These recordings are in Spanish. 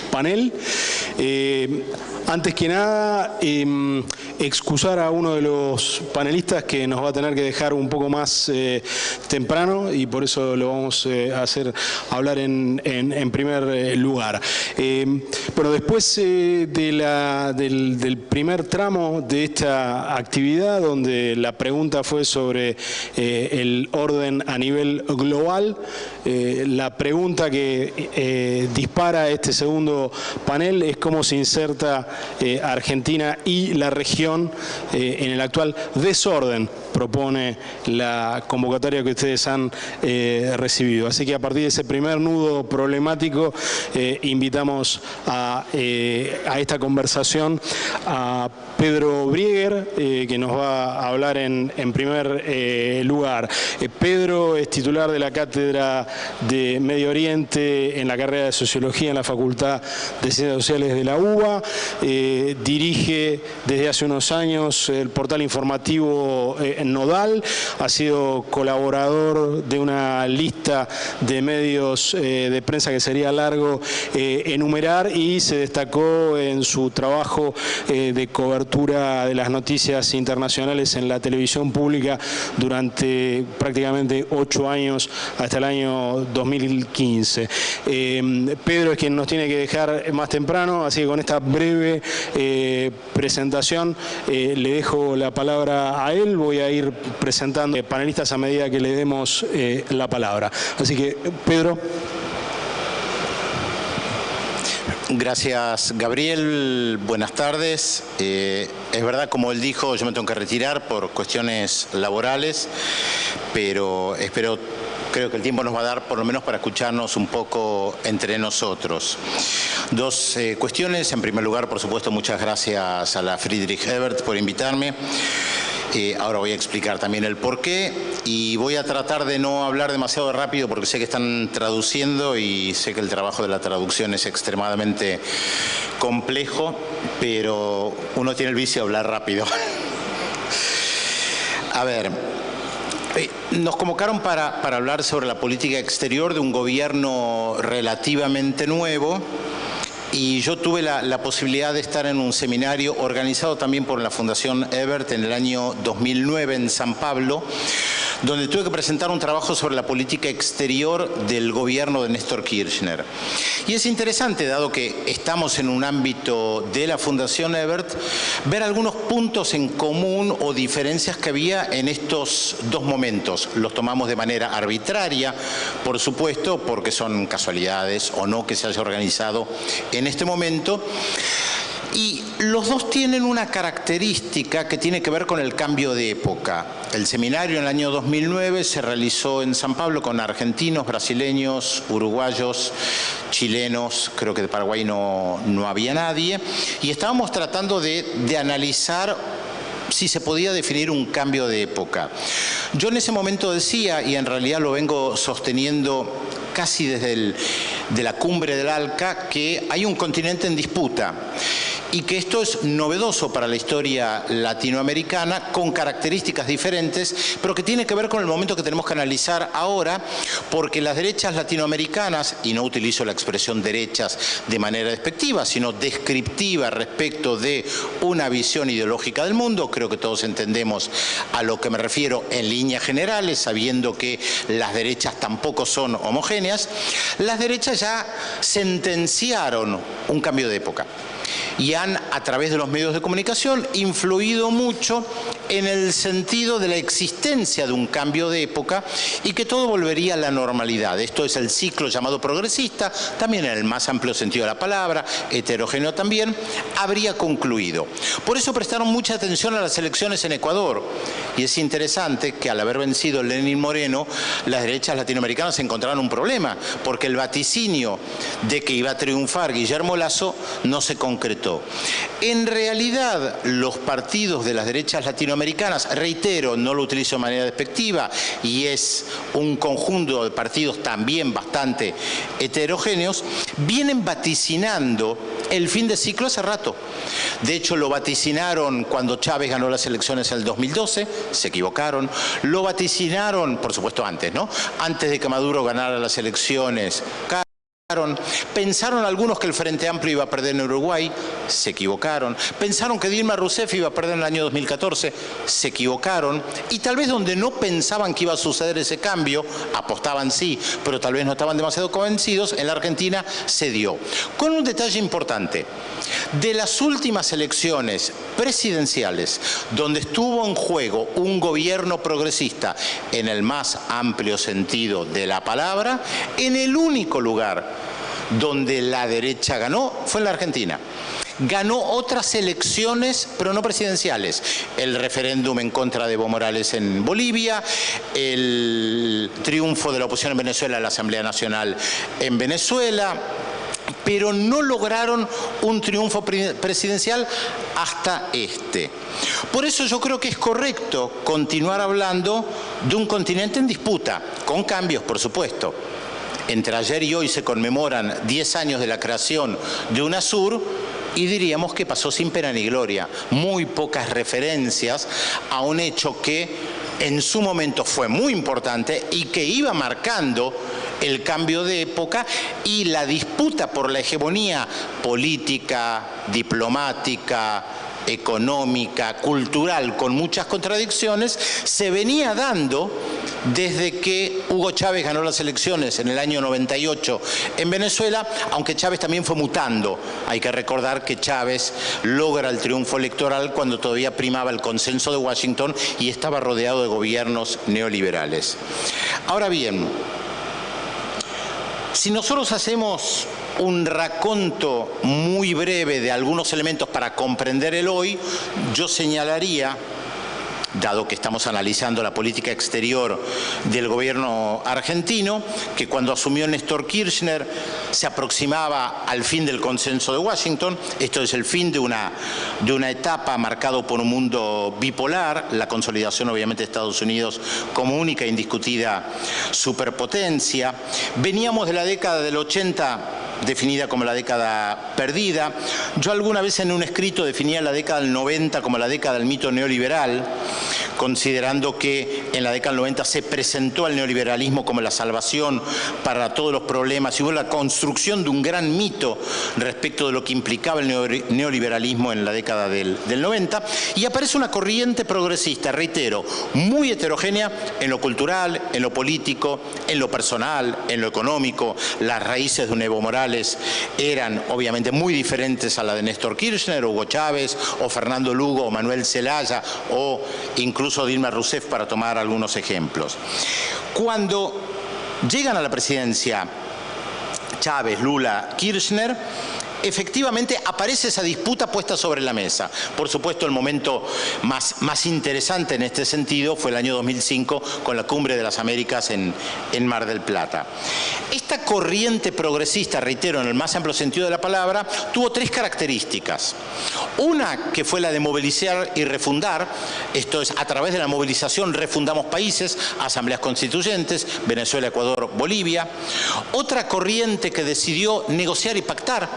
panel. Antes que nada, excusar a uno de los panelistas que nos va a tener que dejar un poco más temprano y por eso lo vamos a hacer hablar en primer lugar. Bueno, después del primer tramo de esta actividad, donde la pregunta fue sobre el orden a nivel global, la pregunta que dispara este segundo panel es cómo se inserta Argentina y la región en el actual desorden, propone la convocatoria que ustedes han recibido. Así que a partir de ese primer nudo problemático invitamos a esta conversación a Pedro Brieger, que nos va a hablar en primer lugar. Pedro es titular de la Cátedra de Medio Oriente en la carrera de Sociología en la Facultad de Ciencias Sociales de la UBA. Dirige desde hace unos años el portal informativo Nodal, ha sido colaborador de una lista de medios de prensa que sería largo enumerar, y se destacó en su trabajo de cobertura de las noticias internacionales en la televisión pública durante prácticamente 8 años hasta el año 2015. Pedro es quien nos tiene que dejar más temprano, así que con esta breve presentación le dejo la palabra a él. Voy a ir presentando panelistas a medida que le demos la palabra. Así que, Pedro. Gracias, Gabriel. Buenas tardes. Es verdad, como él dijo, yo me tengo que retirar por cuestiones laborales, pero creo que el tiempo nos va a dar por lo menos para escucharnos un poco entre nosotros. Dos cuestiones. En primer lugar, por supuesto, muchas gracias a la Friedrich Ebert por invitarme. Ahora voy a explicar también el porqué y voy a tratar de no hablar demasiado rápido porque sé que están traduciendo y sé que el trabajo de la traducción es extremadamente complejo, pero uno tiene el vicio de hablar rápido. A ver, nos convocaron para hablar sobre la política exterior de un gobierno relativamente nuevo. Y yo tuve la posibilidad de estar en un seminario organizado también por la Fundación Ebert en el año 2009 en San Pablo, donde tuve que presentar un trabajo sobre la política exterior del gobierno de Néstor Kirchner. Y es interesante, dado que estamos en un ámbito de la Fundación Ebert, ver algunos puntos en común o diferencias que había en estos dos momentos. Los tomamos de manera arbitraria, por supuesto, porque son casualidades o no que se haya organizado en este momento. Y los dos tienen una característica que tiene que ver con el cambio de época. El seminario en el año 2009 se realizó en San Pablo con argentinos, brasileños, uruguayos, chilenos, creo que de Paraguay no había nadie, y estábamos tratando de analizar si se podía definir un cambio de época. Yo en ese momento decía, y en realidad lo vengo sosteniendo casi desde de la cumbre del ALCA, que hay un continente en disputa y que esto es novedoso para la historia latinoamericana, con características diferentes, pero que tiene que ver con el momento que tenemos que analizar ahora, porque las derechas latinoamericanas, y no utilizo la expresión derechas de manera despectiva, sino descriptiva respecto de una visión ideológica del mundo, creo que todos entendemos a lo que me refiero en líneas generales, sabiendo que las derechas tampoco son homogéneas, las derechas ya sentenciaron un cambio de época y han, a través de los medios de comunicación, influido mucho en el sentido de la existencia de un cambio de época y que todo volvería a la normalidad. Esto es el ciclo llamado progresista, también en el más amplio sentido de la palabra, heterogéneo también, habría concluido. Por eso prestaron mucha atención a las elecciones en Ecuador, y es interesante que al haber vencido Lenín Moreno, las derechas latinoamericanas encontraron un problema, porque el vaticinio de que iba a triunfar Guillermo Lasso no se concretó. En realidad, los partidos de las derechas latinoamericanas, reitero, no lo utilizo de manera despectiva, y es un conjunto de partidos también bastante heterogéneos, vienen vaticinando el fin de ciclo hace rato. De hecho, lo vaticinaron cuando Chávez ganó las elecciones en el 2012, se equivocaron. Lo vaticinaron, por supuesto, antes, ¿no? Antes de que Maduro ganara las elecciones, Pensaron algunos que el Frente Amplio iba a perder en Uruguay, se equivocaron. Pensaron que Dilma Rousseff iba a perder en el año 2014, se equivocaron. Y tal vez donde no pensaban que iba a suceder ese cambio, apostaban sí, pero tal vez no estaban demasiado convencidos, en la Argentina se dio. Con un detalle importante: de las últimas elecciones presidenciales, donde estuvo en juego un gobierno progresista en el más amplio sentido de la palabra, en el único lugar donde la derecha ganó fue en la Argentina. Ganó otras elecciones, pero no presidenciales. El referéndum en contra de Evo Morales en Bolivia, el triunfo de la oposición en Venezuela en la Asamblea Nacional en Venezuela, pero no lograron un triunfo presidencial hasta este. Por eso yo creo que es correcto continuar hablando de un continente en disputa, con cambios, por supuesto. Entre ayer y hoy se conmemoran 10 años de la creación de UNASUR y diríamos que pasó sin pena ni gloria. Muy pocas referencias a un hecho que en su momento fue muy importante y que iba marcando el cambio de época y la disputa por la hegemonía política, diplomática, económica, cultural, con muchas contradicciones, se venía dando desde que Hugo Chávez ganó las elecciones en el año 98 en Venezuela, aunque Chávez también fue mutando. Hay que recordar que Chávez logra el triunfo electoral cuando todavía primaba el consenso de Washington y estaba rodeado de gobiernos neoliberales. Ahora bien, si nosotros hacemos un raconto muy breve de algunos elementos para comprender el hoy, yo señalaría, dado que estamos analizando la política exterior del gobierno argentino, que cuando asumió Néstor Kirchner se aproximaba al fin del consenso de Washington. Esto es el fin de una etapa marcado por un mundo bipolar, la consolidación obviamente de Estados Unidos como única e indiscutida superpotencia. Veníamos de la década del 80, definida como la década perdida. Yo alguna vez en un escrito definía la década del 90 como la década del mito neoliberal, considerando que en la década del 90 se presentó al neoliberalismo como la salvación para todos los problemas y hubo la construcción de un gran mito respecto de lo que implicaba el neoliberalismo en la década del 90, y aparece una corriente progresista, reitero, muy heterogénea en lo cultural, en lo político, en lo personal, en lo económico. Las raíces de un Evo Morales eran obviamente muy diferentes a la de Néstor Kirchner, Hugo Chávez, o Fernando Lugo, o Manuel Zelaya, o incluso Dilma Rousseff, para tomar algunos ejemplos. Cuando llegan a la presidencia Chávez, Lula, Kirchner, efectivamente aparece esa disputa puesta sobre la mesa. Por supuesto, el momento más interesante en este sentido fue el año 2005 con la Cumbre de las Américas en Mar del Plata. Esta corriente progresista, reitero, en el más amplio sentido de la palabra, tuvo tres características. Una, que fue la de movilizar y refundar, esto es, a través de la movilización refundamos países, asambleas constituyentes, Venezuela, Ecuador, Bolivia. Otra corriente que decidió negociar y pactar,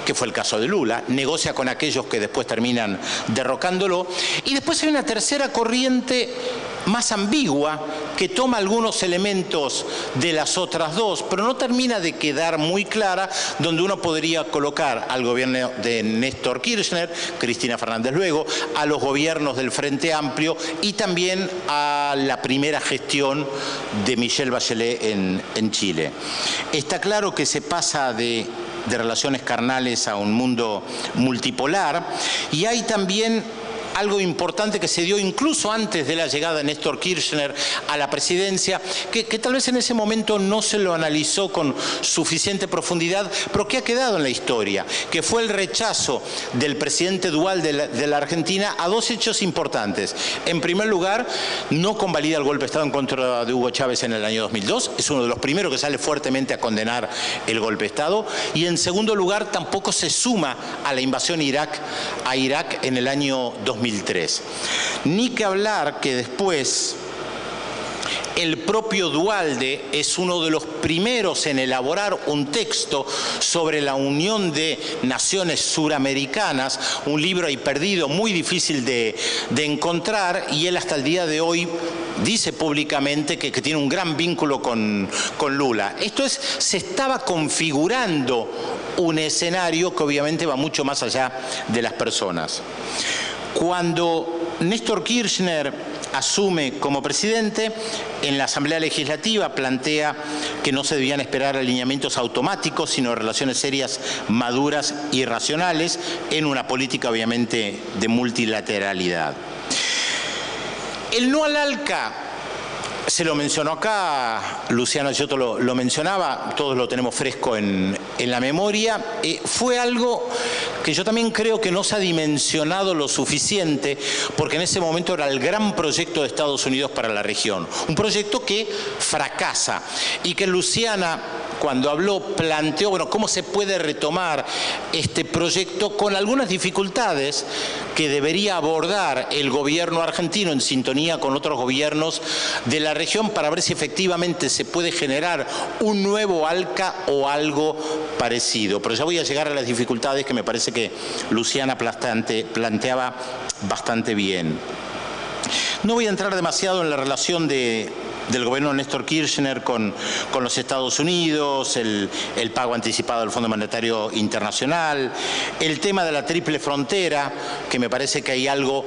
que fue el caso de Lula, negocia con aquellos que después terminan derrocándolo. Y después hay una tercera corriente más ambigua que toma algunos elementos de las otras dos, pero no termina de quedar muy clara, donde uno podría colocar al gobierno de Néstor Kirchner, Cristina Fernández luego, a los gobiernos del Frente Amplio y también a la primera gestión de Michelle Bachelet en Chile. Está claro que se pasa de relaciones carnales a un mundo multipolar, y hay también algo importante que se dio incluso antes de la llegada de Néstor Kirchner a la presidencia, que tal vez en ese momento no se lo analizó con suficiente profundidad, pero que ha quedado en la historia, que fue el rechazo del presidente dual de la Argentina a dos hechos importantes. En primer lugar, no convalida el golpe de Estado en contra de Hugo Chávez en el año 2002, es uno de los primeros que sale fuertemente a condenar el golpe de Estado, y en segundo lugar, tampoco se suma a la invasión a Irak en el año 2003. Ni que hablar que después el propio Duhalde es uno de los primeros en elaborar un texto sobre la unión de naciones suramericanas, un libro ahí perdido, muy difícil de encontrar, y él hasta el día de hoy dice públicamente que tiene un gran vínculo con Lula. Esto es, se estaba configurando un escenario que obviamente va mucho más allá de las personas. Cuando Néstor Kirchner asume como presidente, en la Asamblea Legislativa plantea que no se debían esperar alineamientos automáticos, sino relaciones serias, maduras y racionales, en una política obviamente de multilateralidad. El no al ALCA, se lo mencionó acá, Luciana Giotto lo mencionaba, todos lo tenemos fresco en la memoria, fue algo que yo también creo que no se ha dimensionado lo suficiente, porque en ese momento era el gran proyecto de Estados Unidos para la región. Un proyecto que fracasa y que Luciana, cuando habló, planteó, bueno, cómo se puede retomar este proyecto con algunas dificultades que debería abordar el gobierno argentino en sintonía con otros gobiernos de la región para ver si efectivamente se puede generar un nuevo ALCA o algo parecido. Pero ya voy a llegar a las dificultades que me parece que Luciana planteaba bastante bien. No voy a entrar demasiado en la relación del gobierno de Néstor Kirchner con los Estados Unidos, el pago anticipado del Fondo Monetario Internacional, el tema de la triple frontera, que me parece que hay algo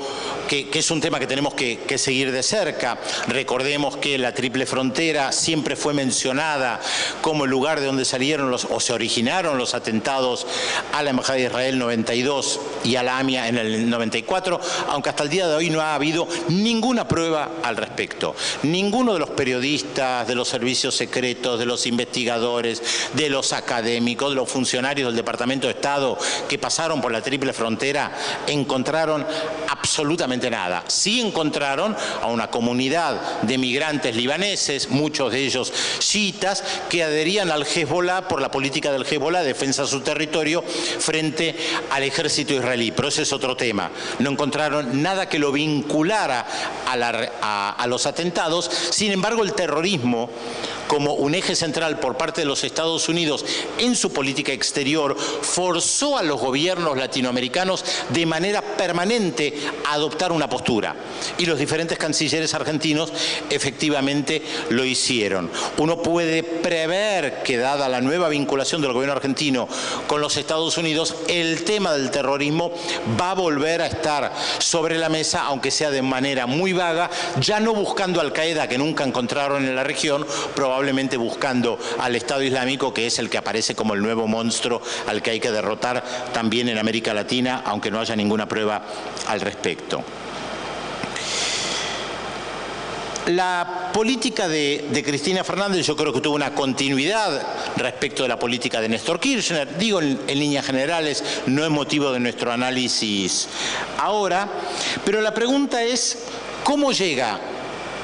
que es un tema que tenemos que seguir de cerca. Recordemos que la triple frontera siempre fue mencionada como el lugar de donde salieron o se originaron los atentados a la Embajada de Israel 92 y a la AMIA en el 94, aunque hasta el día de hoy no ha habido ninguna prueba al respecto. Ninguno de los periodistas, de los servicios secretos, de los investigadores, de los académicos, de los funcionarios del Departamento de Estado que pasaron por la triple frontera encontraron absolutamente nada. Sí encontraron a una comunidad de migrantes libaneses, muchos de ellos chiitas, que adherían al Hezbollah por la política del Hezbollah de defensa de su territorio frente al ejército israelí. Pero ese es otro tema. No encontraron nada que lo vinculara a los atentados. Sin embargo, el terrorismo, como un eje central por parte de los Estados Unidos en su política exterior, forzó a los gobiernos latinoamericanos de manera permanente a adoptar una postura. Y los diferentes cancilleres argentinos efectivamente lo hicieron. Uno puede prever que, dada la nueva vinculación del gobierno argentino con los Estados Unidos, el tema del terrorismo va a volver a estar sobre la mesa, aunque sea de manera muy vaga, ya no buscando Al Qaeda, que nunca encontraron en la región, probablemente buscando al Estado Islámico, que es el que aparece como el nuevo monstruo al que hay que derrotar también en América Latina, aunque no haya ninguna prueba al respecto. La política de Cristina Fernández yo creo que tuvo una continuidad respecto de la política de Néstor Kirchner. Digo en líneas generales, no es motivo de nuestro análisis ahora, pero la pregunta es, ¿cómo llega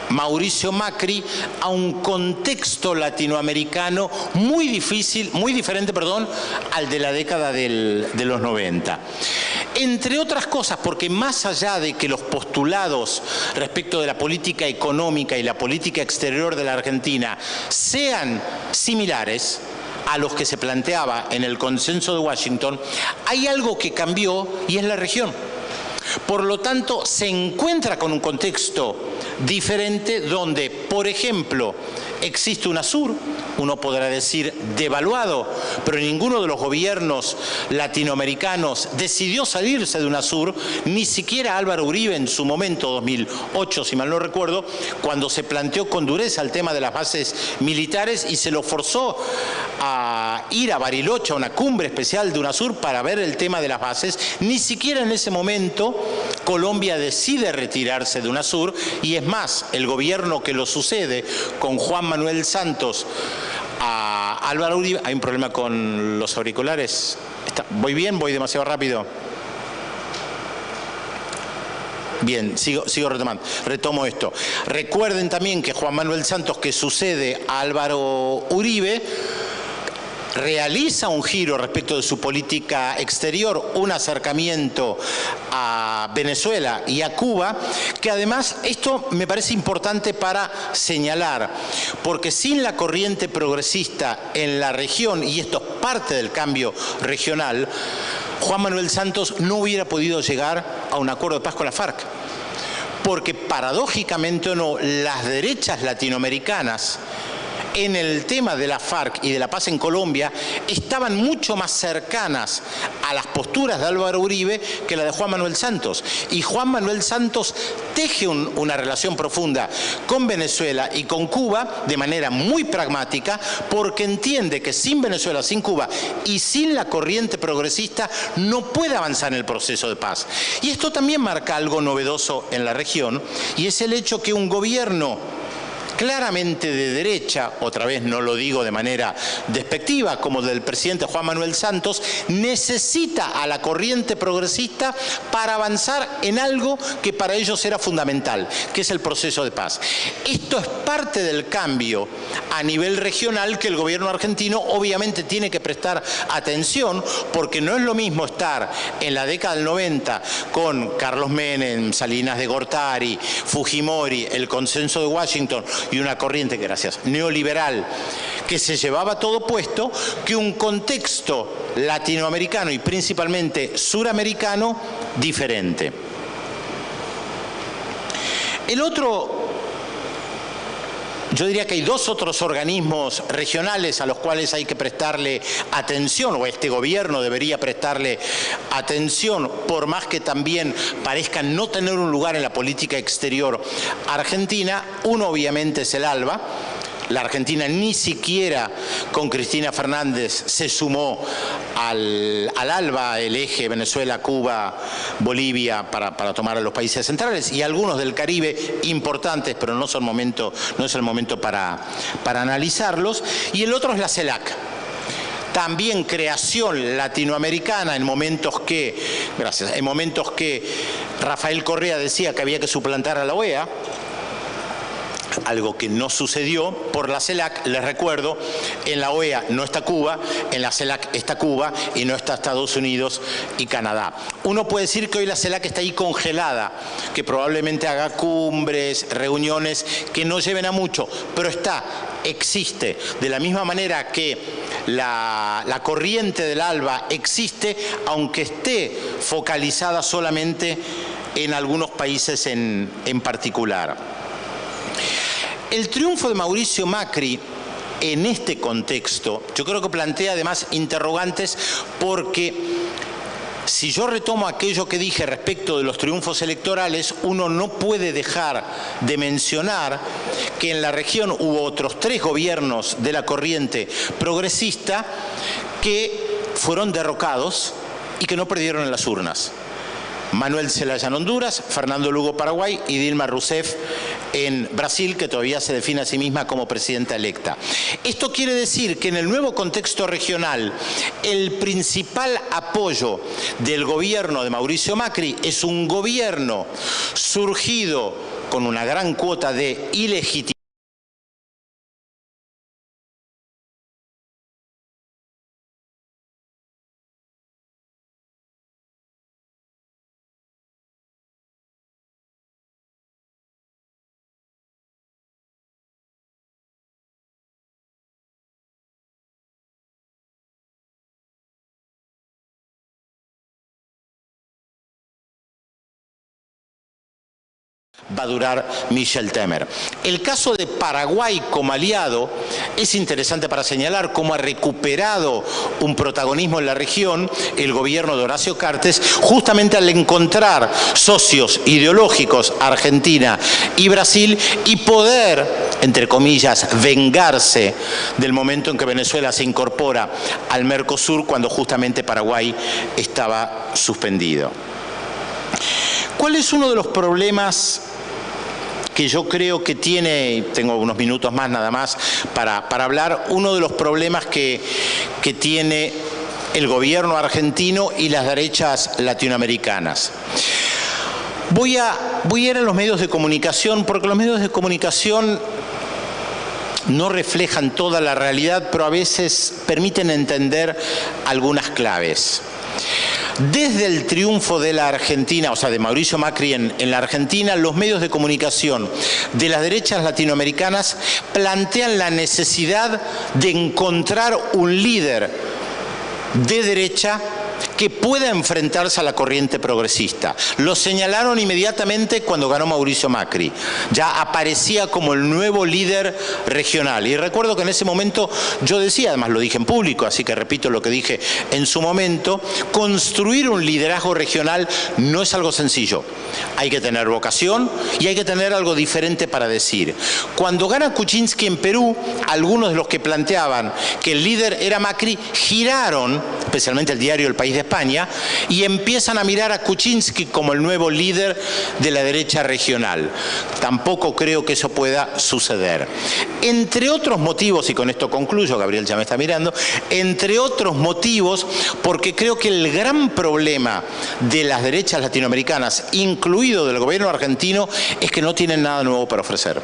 Mauricio Macri a un contexto latinoamericano muy diferente al de la década de los 90? Entre otras cosas, porque más allá de que los postulados respecto de la política económica y la política exterior de la Argentina sean similares a los que se planteaba en el consenso de Washington, hay algo que cambió y es la región. Por lo tanto, se encuentra con un contexto diferente donde, por ejemplo, existe UNASUR, uno podrá decir devaluado, pero ninguno de los gobiernos latinoamericanos decidió salirse de UNASUR, ni siquiera Álvaro Uribe en su momento, 2008, si mal no recuerdo, cuando se planteó con dureza el tema de las bases militares y se lo forzó a ir a Bariloche, a una cumbre especial de UNASUR para ver el tema de las bases. Ni siquiera en ese momento Colombia decide retirarse de UNASUR, y es más, el gobierno que lo sucede con Juan Manuel Santos a Álvaro Uribe. Hay un problema con los auriculares. ¿Voy bien? ¿Voy demasiado rápido? Bien, sigo retomando. Retomo esto. Recuerden también que Juan Manuel Santos, que sucede a Álvaro Uribe, realiza un giro respecto de su política exterior, un acercamiento a Venezuela y a Cuba, que además esto me parece importante para señalar, porque sin la corriente progresista en la región, y esto es parte del cambio regional, Juan Manuel Santos no hubiera podido llegar a un acuerdo de paz con la FARC. Porque paradójicamente o no, las derechas latinoamericanas en el tema de la FARC y de la paz en Colombia estaban mucho más cercanas a las posturas de Álvaro Uribe que la de Juan Manuel Santos. Y Juan Manuel Santos teje una relación profunda con Venezuela y con Cuba de manera muy pragmática, porque entiende que sin Venezuela, sin Cuba y sin la corriente progresista no puede avanzar en el proceso de paz. Y esto también marca algo novedoso en la región, y es el hecho que un gobierno claramente de derecha, otra vez no lo digo de manera despectiva, como del presidente Juan Manuel Santos, necesita a la corriente progresista para avanzar en algo que para ellos era fundamental, que es el proceso de paz. Esto es parte del cambio a nivel regional que el gobierno argentino obviamente tiene que prestar atención, porque no es lo mismo estar en la década del 90 con Carlos Menem, Salinas de Gortari, Fujimori, el consenso de Washington y una corriente, gracias, neoliberal, que se llevaba todo puesto, que un contexto latinoamericano y principalmente suramericano diferente. El otro, yo diría que hay dos otros organismos regionales a los cuales hay que prestarle atención, o este gobierno debería prestarle atención, por más que también parezcan no tener un lugar en la política exterior argentina. Uno obviamente es el ALBA. La Argentina ni siquiera con Cristina Fernández se sumó al ALBA, el eje Venezuela, Cuba, Bolivia, para tomar a los países centrales y algunos del Caribe importantes, pero no es el momento para analizarlos. Y el otro es la CELAC. También creación latinoamericana en momentos que Rafael Correa decía que había que suplantar a la OEA, algo que no sucedió por la CELAC. Les recuerdo, en la OEA no está Cuba, en la CELAC está Cuba y no está Estados Unidos y Canadá. Uno puede decir que hoy la CELAC está ahí congelada, que probablemente haga cumbres, reuniones que no lleven a mucho, pero existe. De la misma manera que la corriente del ALBA existe, aunque esté focalizada solamente en algunos países en particular. El triunfo de Mauricio Macri en este contexto, yo creo que plantea además interrogantes, porque si yo retomo aquello que dije respecto de los triunfos electorales, uno no puede dejar de mencionar que en la región hubo otros 3 gobiernos de la corriente progresista que fueron derrocados y que no perdieron en las urnas. Manuel Zelaya en Honduras, Fernando Lugo Paraguay y Dilma Rousseff en Brasil, que todavía se define a sí misma como presidenta electa. Esto quiere decir que en el nuevo contexto regional el principal apoyo del gobierno de Mauricio Macri es un gobierno surgido con una gran cuota de ilegitimidad va a durar Michel Temer. El caso de Paraguay como aliado es interesante para señalar cómo ha recuperado un protagonismo en la región el gobierno de Horacio Cartes, justamente al encontrar socios ideológicos, Argentina y Brasil, y poder, entre comillas, vengarse del momento en que Venezuela se incorpora al Mercosur, cuando justamente Paraguay estaba suspendido. ¿Cuál es uno de los problemas que yo creo que tiene, tengo unos minutos más nada más para hablar, uno de los problemas que tiene el gobierno argentino y las derechas latinoamericanas? Voy a ir a los medios de comunicación, porque los medios de comunicación no reflejan toda la realidad, pero a veces permiten entender algunas claves. Desde el triunfo de la Argentina, o sea, de Mauricio Macri en la Argentina, los medios de comunicación de las derechas latinoamericanas plantean la necesidad de encontrar un líder de derecha que pueda enfrentarse a la corriente progresista. Lo señalaron inmediatamente cuando ganó Mauricio Macri. Ya aparecía como el nuevo líder regional. Y recuerdo que en ese momento yo decía, además lo dije en público, así que repito lo que dije en su momento, construir un liderazgo regional no es algo sencillo. Hay que tener vocación y hay que tener algo diferente para decir. Cuando gana Kuczynski en Perú, algunos de los que planteaban que el líder era Macri giraron, especialmente el diario El País de España, y empiezan a mirar a Kuczynski como el nuevo líder de la derecha regional. Tampoco creo que eso pueda suceder. Entre otros motivos, y con esto concluyo, Gabriel ya me está mirando, entre otros motivos, porque creo que el gran problema de las derechas latinoamericanas, incluido del gobierno argentino, es que no tienen nada nuevo para ofrecer.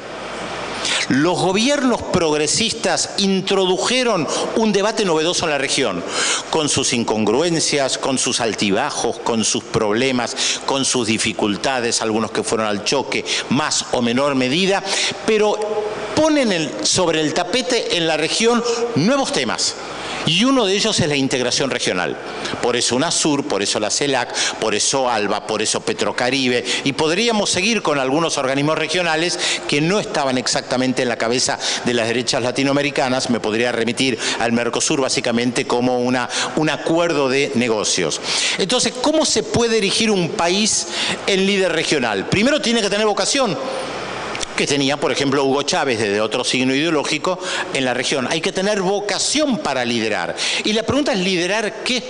Los gobiernos progresistas introdujeron un debate novedoso en la región, con sus incongruencias, con sus altibajos, con sus problemas, con sus dificultades, algunos que fueron al choque, más o menor medida, pero ponen sobre el tapete en la región nuevos temas. Y uno de ellos es la integración regional. Por eso UNASUR, por eso la CELAC, por eso ALBA, por eso Petrocaribe, y podríamos seguir con algunos organismos regionales que no estaban exactamente en la cabeza de las derechas latinoamericanas. Me podría remitir al Mercosur básicamente como un acuerdo de negocios. Entonces, ¿cómo se puede erigir un país en líder regional? Primero tiene que tener vocación, que tenía, por ejemplo, Hugo Chávez, desde otro signo ideológico, en la región. Hay que tener vocación para liderar. Y la pregunta es, ¿liderar qué?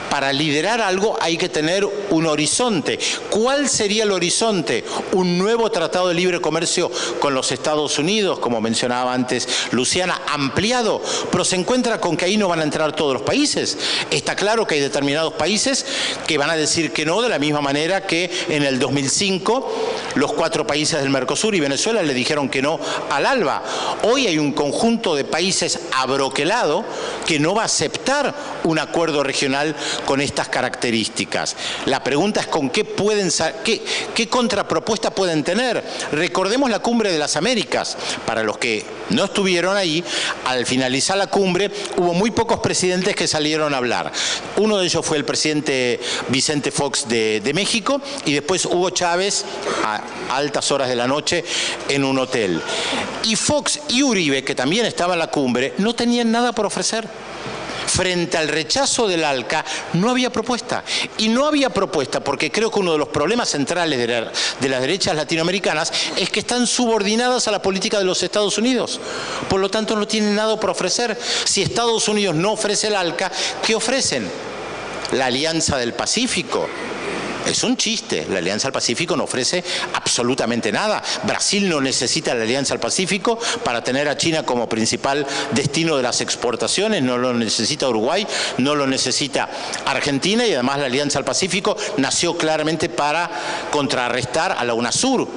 Para liderar algo hay que tener un horizonte. ¿Cuál sería el horizonte? Un nuevo tratado de libre comercio con los Estados Unidos, como mencionaba antes Luciana, ampliado, pero se encuentra con que ahí no van a entrar todos los países. Está claro que hay determinados países que van a decir que no, de la misma manera que en el 2005 los 4 países del Mercosur y Venezuela le dijeron que no al ALBA. Hoy hay un conjunto de países abroquelado que no va a aceptar un acuerdo regional con estas características. La pregunta es con qué contrapropuesta pueden tener. Recordemos la Cumbre de las Américas. Para los que no estuvieron ahí, al finalizar la cumbre hubo muy pocos presidentes que salieron a hablar. Uno de ellos fue el presidente Vicente Fox de México, y después Hugo Chávez a altas horas de la noche en un hotel. Y Fox y Uribe, que también estaban en la cumbre, no tenían nada por ofrecer. Frente al rechazo del ALCA no había propuesta. Y no había propuesta porque creo que uno de los problemas centrales de las derechas latinoamericanas es que están subordinadas a la política de los Estados Unidos. Por lo tanto, no tienen nada por ofrecer. Si Estados Unidos no ofrece el ALCA, ¿qué ofrecen? La Alianza del Pacífico. Es un chiste, la Alianza al Pacífico no ofrece absolutamente nada. Brasil no necesita la Alianza al Pacífico para tener a China como principal destino de las exportaciones, no lo necesita Uruguay, no lo necesita Argentina, y además la Alianza al Pacífico nació claramente para contrarrestar a la UNASUR.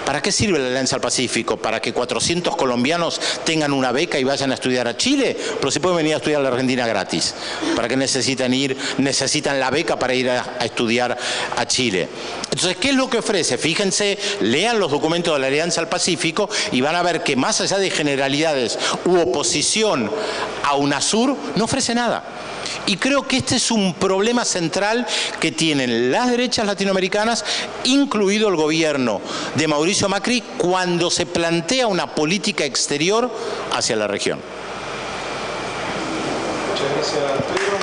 ¿Para qué sirve la Alianza al Pacífico? ¿Para que 400 colombianos tengan una beca y vayan a estudiar a Chile? Pero si pueden venir a estudiar a la Argentina gratis. ¿Para qué necesitan la beca para ir a estudiar a Chile? Entonces, ¿qué es lo que ofrece? Fíjense, lean los documentos de la Alianza al Pacífico y van a ver que más allá de generalidades u oposición a UNASUR, no ofrece nada. Y creo que este es un problema central que tienen las derechas latinoamericanas, incluido el gobierno de Mauricio Macri, cuando se plantea una política exterior hacia la región. Muchas gracias, Pedro.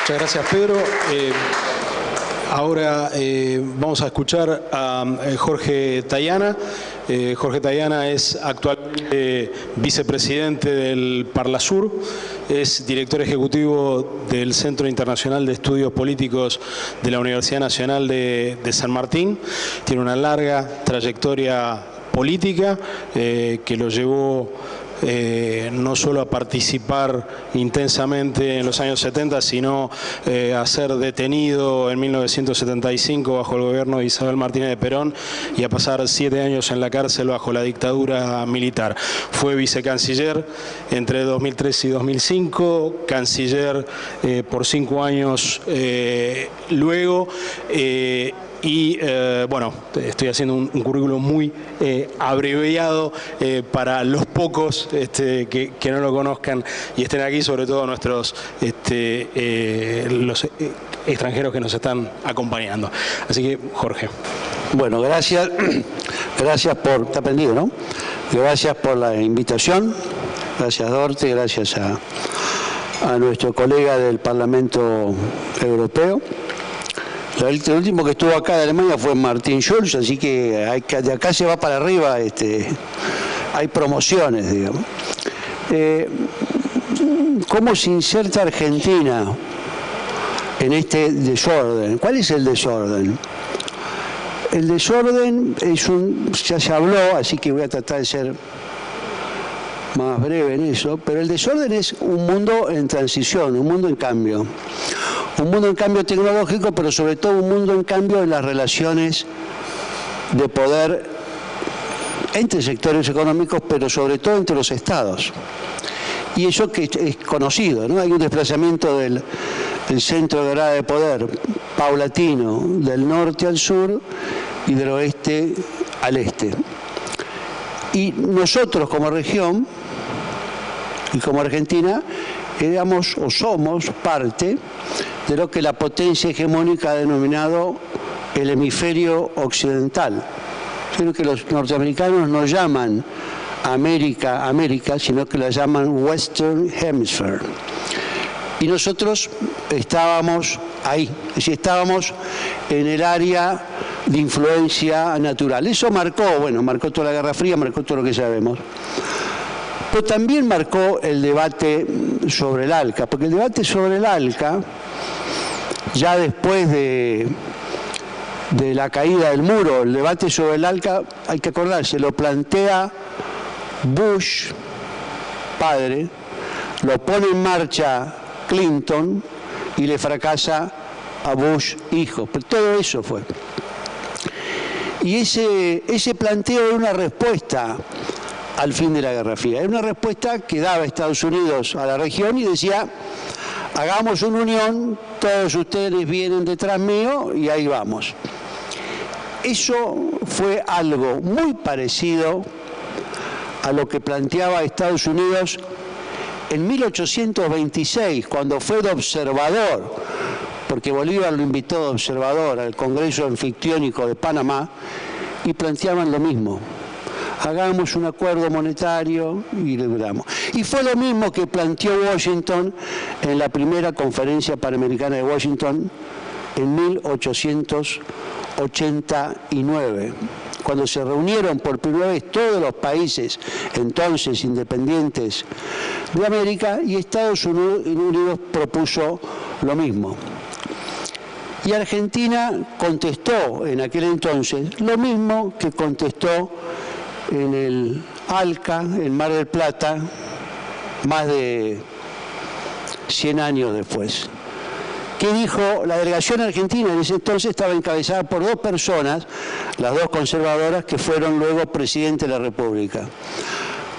Muchas gracias, Pedro. Ahora vamos a escuchar a Jorge Tayana. Jorge Tayana es actualmente vicepresidente del Parlasur, es director ejecutivo del Centro Internacional de Estudios Políticos de la Universidad Nacional de San Martín. Tiene una larga trayectoria política que lo llevó no solo a participar intensamente en los años 70, sino a ser detenido en 1975 bajo el gobierno de Isabel Martínez de Perón y a pasar 7 años en la cárcel bajo la dictadura militar. Fue vicecanciller entre 2003 y 2005, canciller por 5 años luego, Y bueno, estoy haciendo un currículum muy abreviado para los pocos que no lo conozcan y estén aquí, sobre todo nuestros los extranjeros que nos están acompañando. Así que, Jorge. Bueno, gracias por... Está prendido, ¿no? Gracias por la invitación. Gracias, Dorte. Gracias a nuestro colega del Parlamento Europeo. El último que estuvo acá de Alemania fue Martin Schulz, así que de acá se va para arriba, hay promociones, digamos. ¿Cómo se inserta Argentina en este desorden? ¿Cuál es el desorden? El desorden ya se habló, así que voy a tratar de ser más breve en eso, pero el desorden es un mundo en transición, un mundo en cambio. Un mundo en cambio tecnológico, pero sobre todo un mundo en cambio en las relaciones de poder entre sectores económicos, pero sobre todo entre los estados. Y eso que es conocido, ¿no? Hay un desplazamiento del centro de grado de poder paulatino del norte al sur y del oeste al este. Y nosotros como región y como Argentina éramos o somos parte de lo que la potencia hegemónica ha denominado el hemisferio occidental. Sino que los norteamericanos no llaman América, sino que la llaman Western Hemisphere. Y nosotros estábamos ahí, es decir, estábamos en el área de influencia natural. Eso marcó toda la Guerra Fría, marcó todo lo que sabemos. Pero también marcó el debate sobre el ALCA, porque el debate sobre el ALCA, ya después de la caída del muro, el debate sobre el ALCA, hay que acordarse, lo plantea Bush, padre, lo pone en marcha Clinton y le fracasa a Bush, hijo. Pero todo eso fue. Y ese planteo era una respuesta al fin de la Guerra Fría. Era una respuesta que daba Estados Unidos a la región y decía, hagamos una unión, todos ustedes vienen detrás mío y ahí vamos. Eso fue algo muy parecido a lo que planteaba Estados Unidos en 1826, cuando fue de observador, porque Bolívar lo invitó de observador al Congreso Anfictiónico de Panamá, y planteaban lo mismo. Hagamos un acuerdo monetario y logramos. Y fue lo mismo que planteó Washington en la primera conferencia panamericana de Washington en 1889, cuando se reunieron por primera vez todos los países entonces independientes de América, y Estados Unidos propuso lo mismo. Y Argentina contestó en aquel entonces lo mismo que contestó en el ALCA, en Mar del Plata, más de 100 años después. ¿Qué dijo? La delegación argentina en ese entonces estaba encabezada por dos personas, las dos conservadoras, que fueron luego presidente de la República,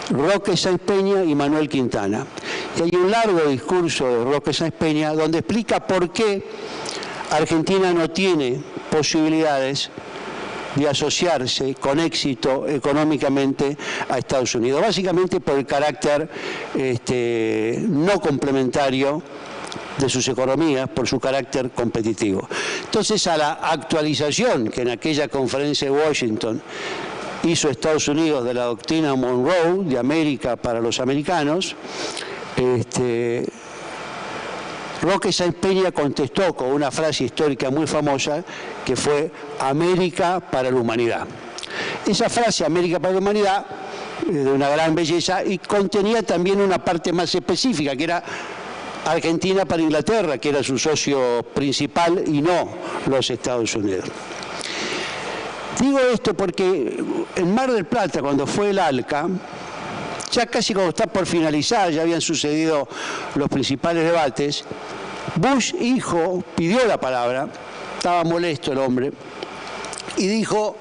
Roque Sáenz Peña y Manuel Quintana. Y hay un largo discurso de Roque Sáenz Peña donde explica por qué Argentina no tiene posibilidades de asociarse con éxito económicamente a Estados Unidos, básicamente por el carácter no complementario de sus economías, por su carácter competitivo. Entonces, a la actualización que en aquella conferencia de Washington hizo Estados Unidos de la doctrina Monroe, de América para los americanos, Roque Sáenz Peña contestó con una frase histórica muy famosa que fue América para la humanidad. Esa frase, América para la humanidad, de una gran belleza, y contenía también una parte más específica, que era Argentina para Inglaterra, que era su socio principal y no los Estados Unidos. Digo esto porque en Mar del Plata, cuando fue el ALCA, ya casi como está por finalizar, ya habían sucedido los principales debates, Bush hijo pidió la palabra, estaba molesto el hombre, y dijo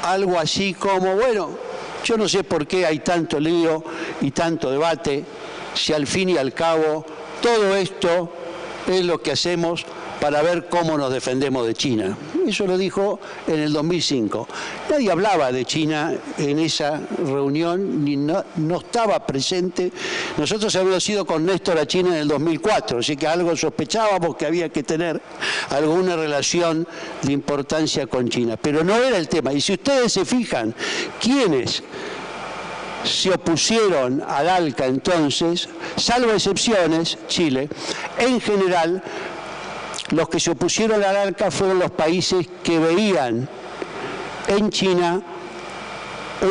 algo así como, bueno, yo no sé por qué hay tanto lío y tanto debate, si al fin y al cabo todo esto es lo que hacemos para ver cómo nos defendemos de China. Eso lo dijo en el 2005. Nadie hablaba de China en esa reunión, ni no estaba presente. Nosotros habíamos ido con Néstor a China en el 2004, así que algo sospechábamos que había que tener alguna relación de importancia con China, pero no era el tema. Y si ustedes se fijan, ¿quiénes se opusieron al ALCA entonces? Salvo excepciones, Chile, en general, los que se opusieron al ALCA fueron los países que veían en China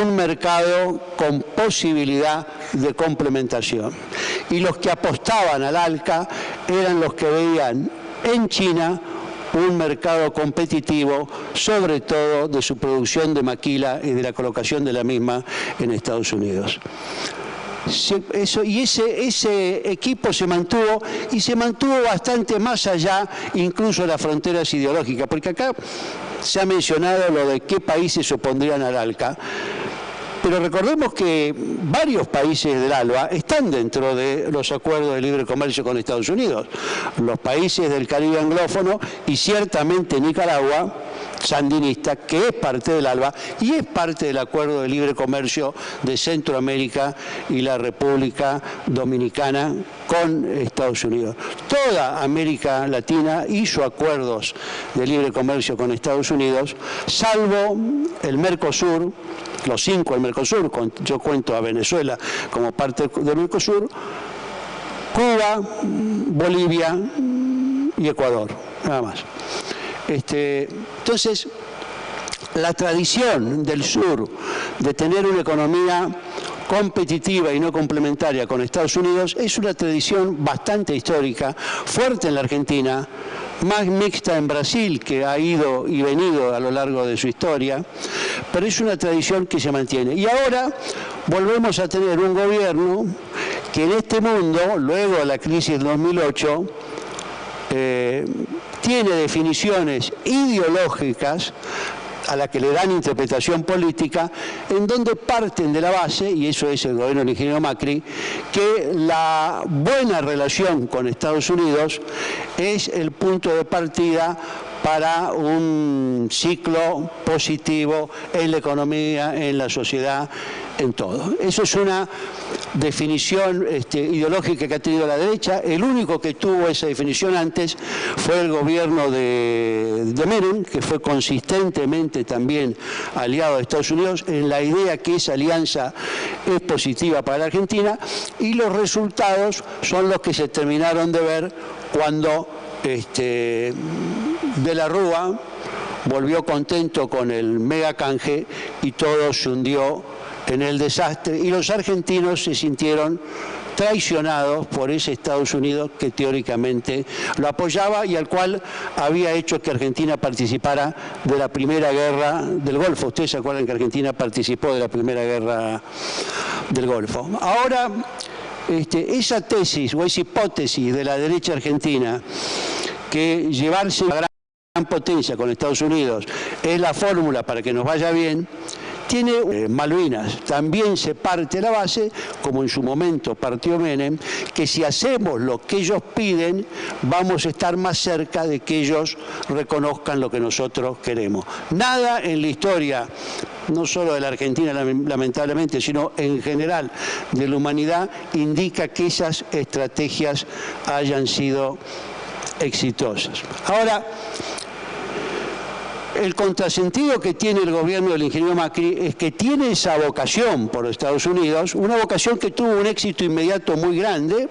un mercado con posibilidad de complementación. Y los que apostaban al ALCA eran los que veían en China un mercado competitivo, sobre todo de su producción de maquila y de la colocación de la misma en Estados Unidos. Ese equipo se mantuvo, y se mantuvo bastante más allá incluso de las fronteras ideológicas, porque acá se ha mencionado lo de qué países se opondrían al ALCA. Pero recordemos que varios países del ALBA están dentro de los acuerdos de libre comercio con Estados Unidos. Los países del Caribe anglófono y ciertamente Nicaragua, sandinista, que es parte del ALBA y es parte del acuerdo de libre comercio de Centroamérica y la República Dominicana con Estados Unidos. Toda América Latina hizo acuerdos de libre comercio con Estados Unidos, salvo el Mercosur, los 5 del Mercosur, yo cuento a Venezuela como parte del Mercosur, Cuba, Bolivia y Ecuador, nada más. Entonces, la tradición del sur de tener una economía competitiva y no complementaria con Estados Unidos es una tradición bastante histórica, fuerte en la Argentina, más mixta en Brasil, que ha ido y venido a lo largo de su historia, pero es una tradición que se mantiene. Y ahora volvemos a tener un gobierno que en este mundo, luego de la crisis del 2008, tiene definiciones ideológicas a la que le dan interpretación política, en donde parten de la base, y eso es el gobierno del ingeniero Macri, que la buena relación con Estados Unidos es el punto de partida para un ciclo positivo en la economía, en la sociedad, en todo. Eso es una definición ideológica que ha tenido la derecha. El único que tuvo esa definición antes fue el gobierno de Menem, que fue consistentemente también aliado de Estados Unidos en la idea que esa alianza es positiva para la Argentina, y los resultados son los que se terminaron de ver cuando De la Rúa volvió contento con el mega canje y todo se hundió en el desastre, y los argentinos se sintieron traicionados por ese Estados Unidos que teóricamente lo apoyaba y al cual había hecho que Argentina participara de la primera guerra del Golfo. Ustedes se acuerdan que Argentina participó de la primera guerra del Golfo. Ahora, esa tesis o esa hipótesis de la derecha argentina, que llevarse a gran potencia con Estados Unidos es la fórmula para que nos vaya bien, tiene Malvinas. También se parte la base, como en su momento partió Menem, que si hacemos lo que ellos piden, vamos a estar más cerca de que ellos reconozcan lo que nosotros queremos. Nada en la historia, no solo de la Argentina lamentablemente, sino en general de la humanidad, indica que esas estrategias hayan sido exitosas. Ahora, el contrasentido que tiene el gobierno del ingeniero Macri es que tiene esa vocación por Estados Unidos, una vocación que tuvo un éxito inmediato muy grande,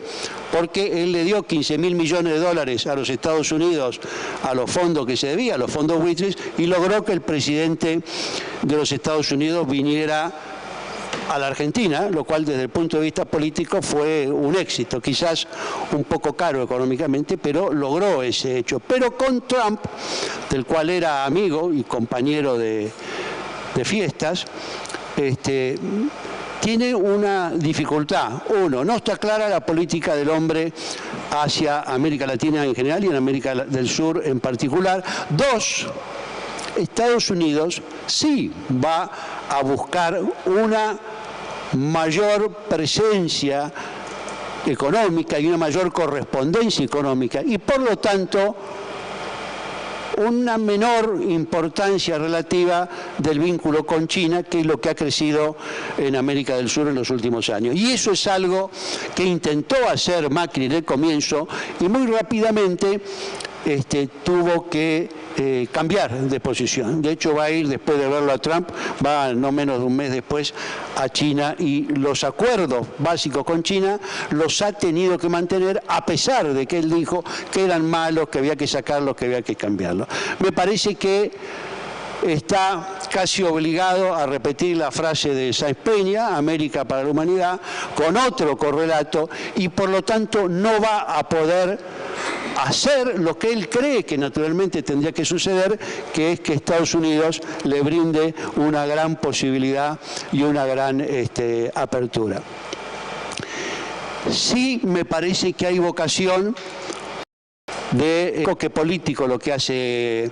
porque él le dio 15.000 millones de dólares a los Estados Unidos, a los fondos que se debía, a los fondos buitres, y logró que el presidente de los Estados Unidos viniera a la Argentina, lo cual desde el punto de vista político fue un éxito, quizás un poco caro económicamente, pero logró ese hecho. Pero con Trump, del cual era amigo y compañero de fiestas, tiene una dificultad. Uno, no está clara la política del hombre hacia América Latina en general y en América del Sur en particular. Dos, Estados Unidos sí va a buscar una mayor presencia económica y una mayor correspondencia económica, y por lo tanto una menor importancia relativa del vínculo con China, que es lo que ha crecido en América del Sur en los últimos años. Y eso es algo que intentó hacer Macri en el comienzo y muy rápidamente tuvo que cambiar de posición. De hecho, va a ir, después de verlo a Trump, va no menos de un mes después a China, y los acuerdos básicos con China los ha tenido que mantener a pesar de que él dijo que eran malos, que había que sacarlos, que había que cambiarlos. Me parece que está casi obligado a repetir la frase de Sáenz Peña, América para la humanidad, con otro correlato, y por lo tanto no va a poder hacer lo que él cree que naturalmente tendría que suceder, que es que Estados Unidos le brinde una gran posibilidad y una gran apertura. Sí me parece que hay vocación de enfoque político lo que hace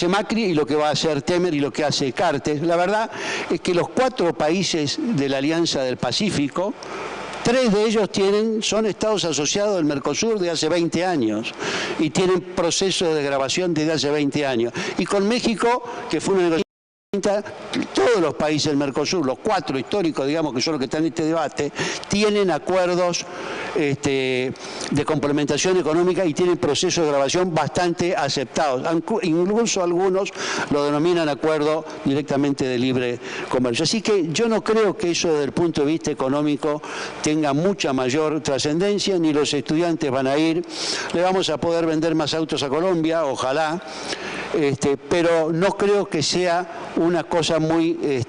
Macri y lo que va a hacer Temer y lo que hace Cartes. La verdad es que los 4 países de la Alianza del Pacífico, 3 de ellos son estados asociados del Mercosur de hace 20 años y tienen procesos de degradación desde hace 20 años. Y con México, que fue una negociación, todos los países del Mercosur, los 4 históricos, digamos, que son los que están en este debate, tienen acuerdos de complementación económica y tienen procesos de grabación bastante aceptados. Incluso algunos lo denominan acuerdo directamente de libre comercio. Así que yo no creo que eso desde el punto de vista económico tenga mucha mayor trascendencia, ni los estudiantes van a ir. Le vamos a poder vender más autos a Colombia, ojalá. Pero no creo que sea una cosa muy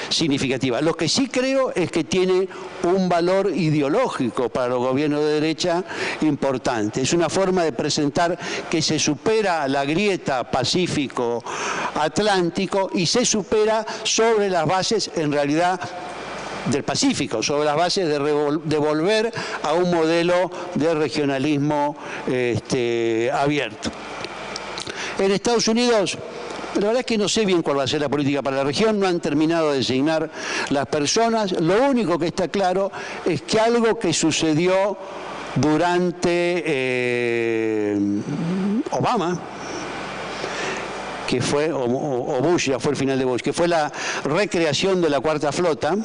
significativa. Lo que sí creo es que tiene un valor ideológico para los gobiernos de derecha importante. Es una forma de presentar que se supera la grieta Pacífico-Atlántico y se supera sobre las bases, en realidad, del Pacífico, sobre las bases de volver a un modelo de regionalismo abierto. En Estados Unidos, la verdad es que no sé bien cuál va a ser la política para la región, no han terminado de designar las personas. Lo único que está claro es que algo que sucedió durante Obama, que fue, o Bush, ya fue el final de Bush, que fue la recreación de la Cuarta Flota,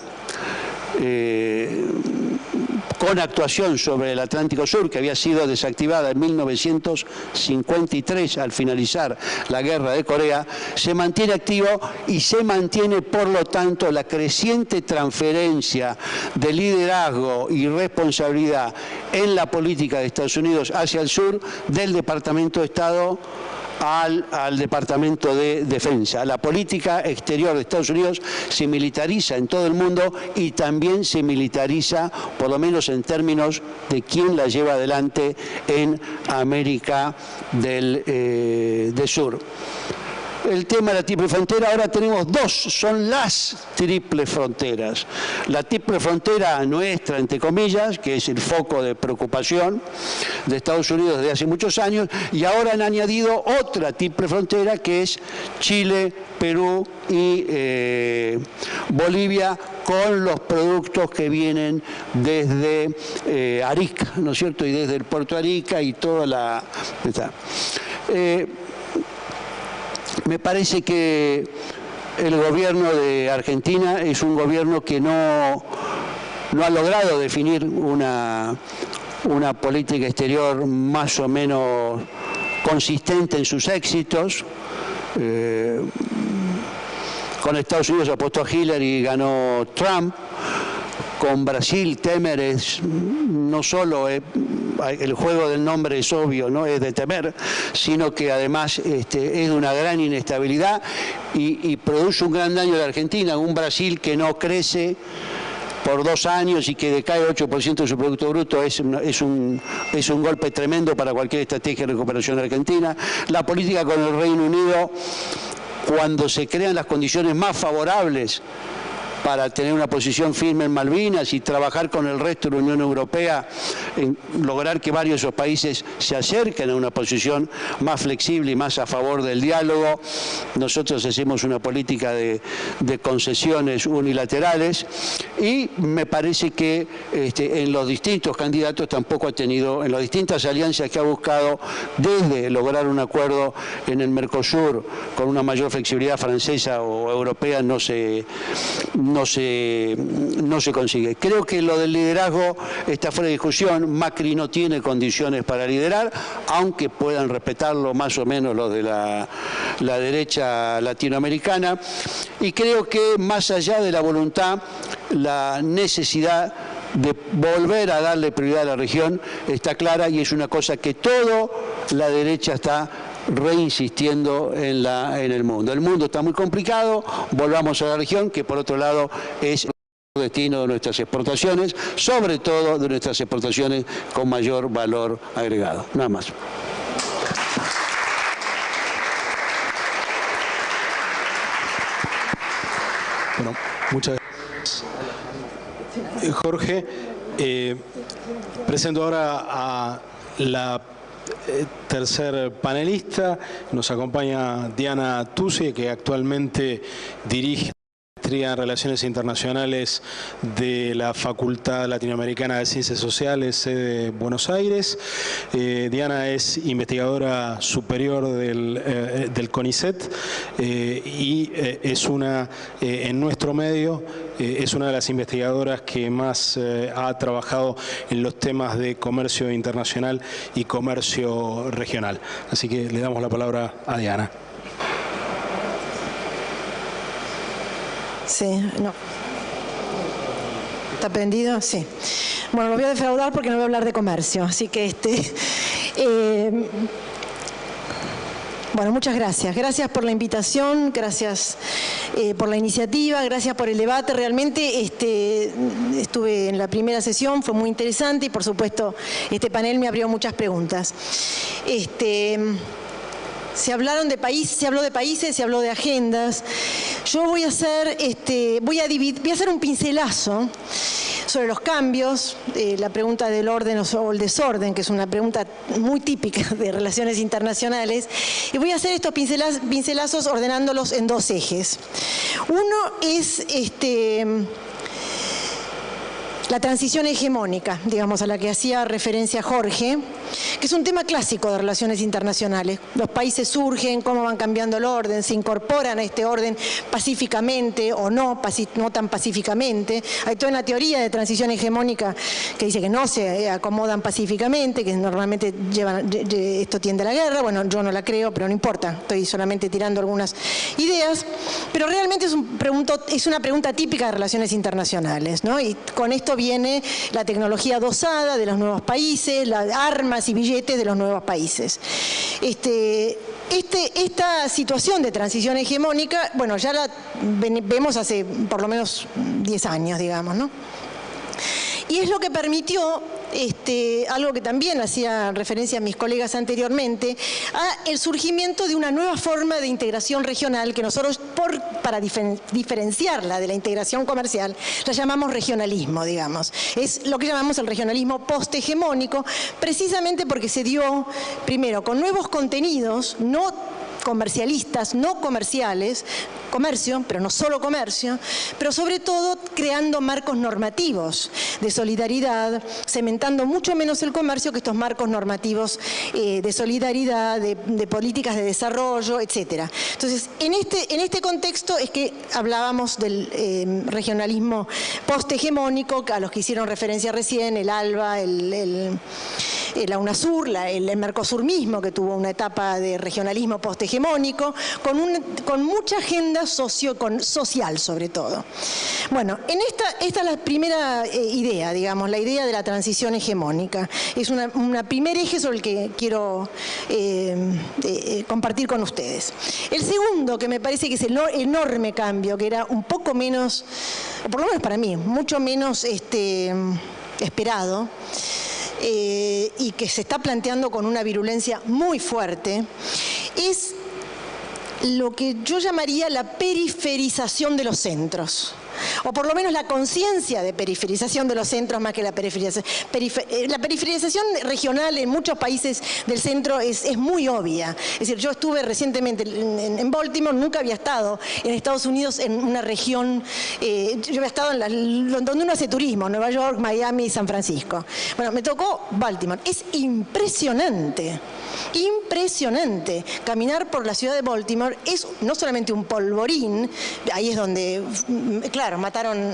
con actuación sobre el Atlántico Sur, que había sido desactivada en 1953 al finalizar la guerra de Corea, se mantiene activo y se mantiene, por lo tanto, la creciente transferencia de liderazgo y responsabilidad en la política de Estados Unidos hacia el sur del Departamento de Estado al Departamento de Defensa. La política exterior de Estados Unidos se militariza en todo el mundo y también se militariza, por lo menos en términos de quién la lleva adelante en América del Sur. El tema de la triple frontera, ahora tenemos 2, son las triples fronteras. La triple frontera nuestra, entre comillas, que es el foco de preocupación de Estados Unidos desde hace muchos años, y ahora han añadido otra triple frontera que es Chile, Perú y Bolivia, con los productos que vienen desde Arica, ¿no es cierto?, y desde el puerto de Arica y toda la... Me parece que el gobierno de Argentina es un gobierno que no ha logrado definir una política exterior más o menos consistente en sus éxitos. Con Estados Unidos apostó a Hillary y ganó Trump. Con Brasil, Temer no solo el juego del nombre es obvio, no es de temer, sino que además es de una gran inestabilidad y produce un gran daño a la Argentina, un Brasil que no crece por 2 años y que decae 8% de su Producto Bruto es un golpe tremendo para cualquier estrategia de recuperación de Argentina. La política con el Reino Unido, cuando se crean las condiciones más favorables para tener una posición firme en Malvinas y trabajar con el resto de la Unión Europea en lograr que varios de esos países se acerquen a una posición más flexible y más a favor del diálogo. Nosotros hacemos una política de concesiones unilaterales y me parece que en los distintos candidatos tampoco ha tenido, en las distintas alianzas que ha buscado, desde lograr un acuerdo en el Mercosur con una mayor flexibilidad francesa o europea, no se consigue. Creo que lo del liderazgo está fuera de discusión. Macri no tiene condiciones para liderar, aunque puedan respetarlo más o menos los de la derecha latinoamericana. Y creo que más allá de la voluntad, la necesidad de volver a darle prioridad a la región está clara, y es una cosa que toda la derecha está reinsistiendo en el mundo. El mundo está muy complicado, volvamos a la región, que por otro lado es el destino de nuestras exportaciones, sobre todo de nuestras exportaciones con mayor valor agregado. Nada más. Bueno, muchas gracias, Jorge. Presento ahora a la tercer panelista. Nos acompaña Diana Tusi, que actualmente dirige la maestría en Relaciones Internacionales de la Facultad Latinoamericana de Ciencias Sociales, sede Buenos Aires. Diana es investigadora superior del CONICET y es una, en nuestro medio, es una de las investigadoras que más ha trabajado en los temas de comercio internacional y comercio regional. Así que le damos la palabra a Diana. Sí, no. ¿Está prendido? Sí. Bueno, lo voy a defraudar porque no voy a hablar de comercio, así que bueno, muchas gracias. Gracias por la invitación, gracias por la iniciativa, gracias por el debate. Realmente estuve en la primera sesión, fue muy interesante y por supuesto este panel me abrió muchas preguntas. Se habló de países, se habló de agendas. Yo voy a hacer un pincelazo sobre los cambios, la pregunta del orden o el desorden, que es una pregunta muy típica de relaciones internacionales, y voy a hacer estos pincelazos ordenándolos en dos ejes. Uno es la transición hegemónica, digamos, a la que hacía referencia Jorge, que es un tema clásico de relaciones internacionales. Los países surgen, cómo van cambiando el orden, se incorporan a este orden pacíficamente o no tan pacíficamente. Hay toda una teoría de transición hegemónica que dice que no se acomodan pacíficamente, que normalmente esto tiende a la guerra. Bueno, yo no la creo, pero no importa, estoy solamente tirando algunas ideas. Pero realmente es una pregunta típica de relaciones internacionales, ¿no? Y con esto viene la tecnología dosada de los nuevos países, las armas y billetes de los nuevos países. Esta situación de transición hegemónica, bueno, ya la vemos hace por lo menos 10 años, digamos, ¿no? Y es lo que permitió, algo que también hacía referencia a mis colegas anteriormente, a el surgimiento de una nueva forma de integración regional que nosotros, para diferenciarla de la integración comercial, la llamamos regionalismo, digamos. Es lo que llamamos el regionalismo posthegemónico, precisamente porque se dio, primero, con nuevos contenidos, no comercialistas, no comerciales, comercio, pero no solo comercio, pero sobre todo creando marcos normativos de solidaridad, cementando mucho menos el comercio que estos marcos normativos de solidaridad, de políticas de desarrollo, etcétera. Entonces, en este contexto es que hablábamos del regionalismo posthegemónico, a los que hicieron referencia recién, el ALBA, la UNASUR, el Mercosur mismo, que tuvo una etapa de regionalismo posthegemónico, con mucha agenda social sobre todo. Bueno, esta es la primera idea, digamos, la idea de la transición hegemónica. Es una primer eje sobre el que quiero compartir con ustedes. El segundo, que me parece que es el enorme cambio, que era un poco menos, por lo menos para mí, mucho menos esperado, y que se está planteando con una virulencia muy fuerte, es lo que yo llamaría la periferización de los centros. o por lo menos la conciencia de periferización de los centros más que la periferización. La periferización regional en muchos países del centro es muy obvia. Es decir, yo estuve recientemente en Baltimore, nunca había estado en Estados Unidos en una región, yo había estado en donde uno hace turismo, Nueva York, Miami, San Francisco. Bueno, me tocó Baltimore. Es impresionante, impresionante. Caminar por la ciudad de Baltimore es no solamente un polvorín, ahí es donde, claro, mataron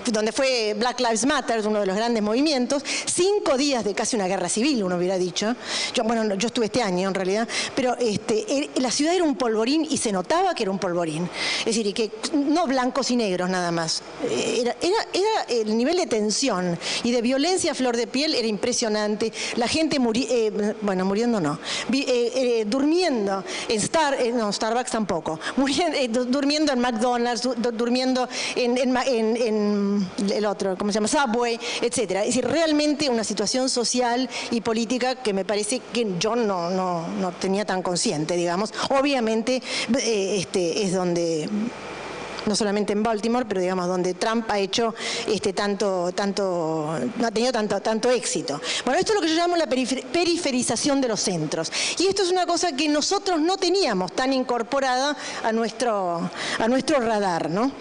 donde fue Black Lives Matter, uno de los grandes movimientos, 5 días de casi una guerra civil, uno hubiera dicho. Yo estuve este año en realidad, pero la ciudad era un polvorín y se notaba que era un polvorín. Es decir, y que no blancos y negros nada más. Era el nivel de tensión y de violencia a flor de piel era impresionante. La gente muriendo no, durmiendo en Starbucks tampoco, durmiendo en McDonald's, durmiendo en el otro, ¿cómo se llama? Subway, etcétera. Es decir, realmente una situación social y política que me parece que yo no tenía tan consciente, digamos. Obviamente es donde, no solamente en Baltimore, pero digamos donde Trump ha hecho no ha tenido tanto éxito. Bueno, esto es lo que yo llamo la periferización de los centros. Y esto es una cosa que nosotros no teníamos tan incorporada a nuestro radar, ¿no?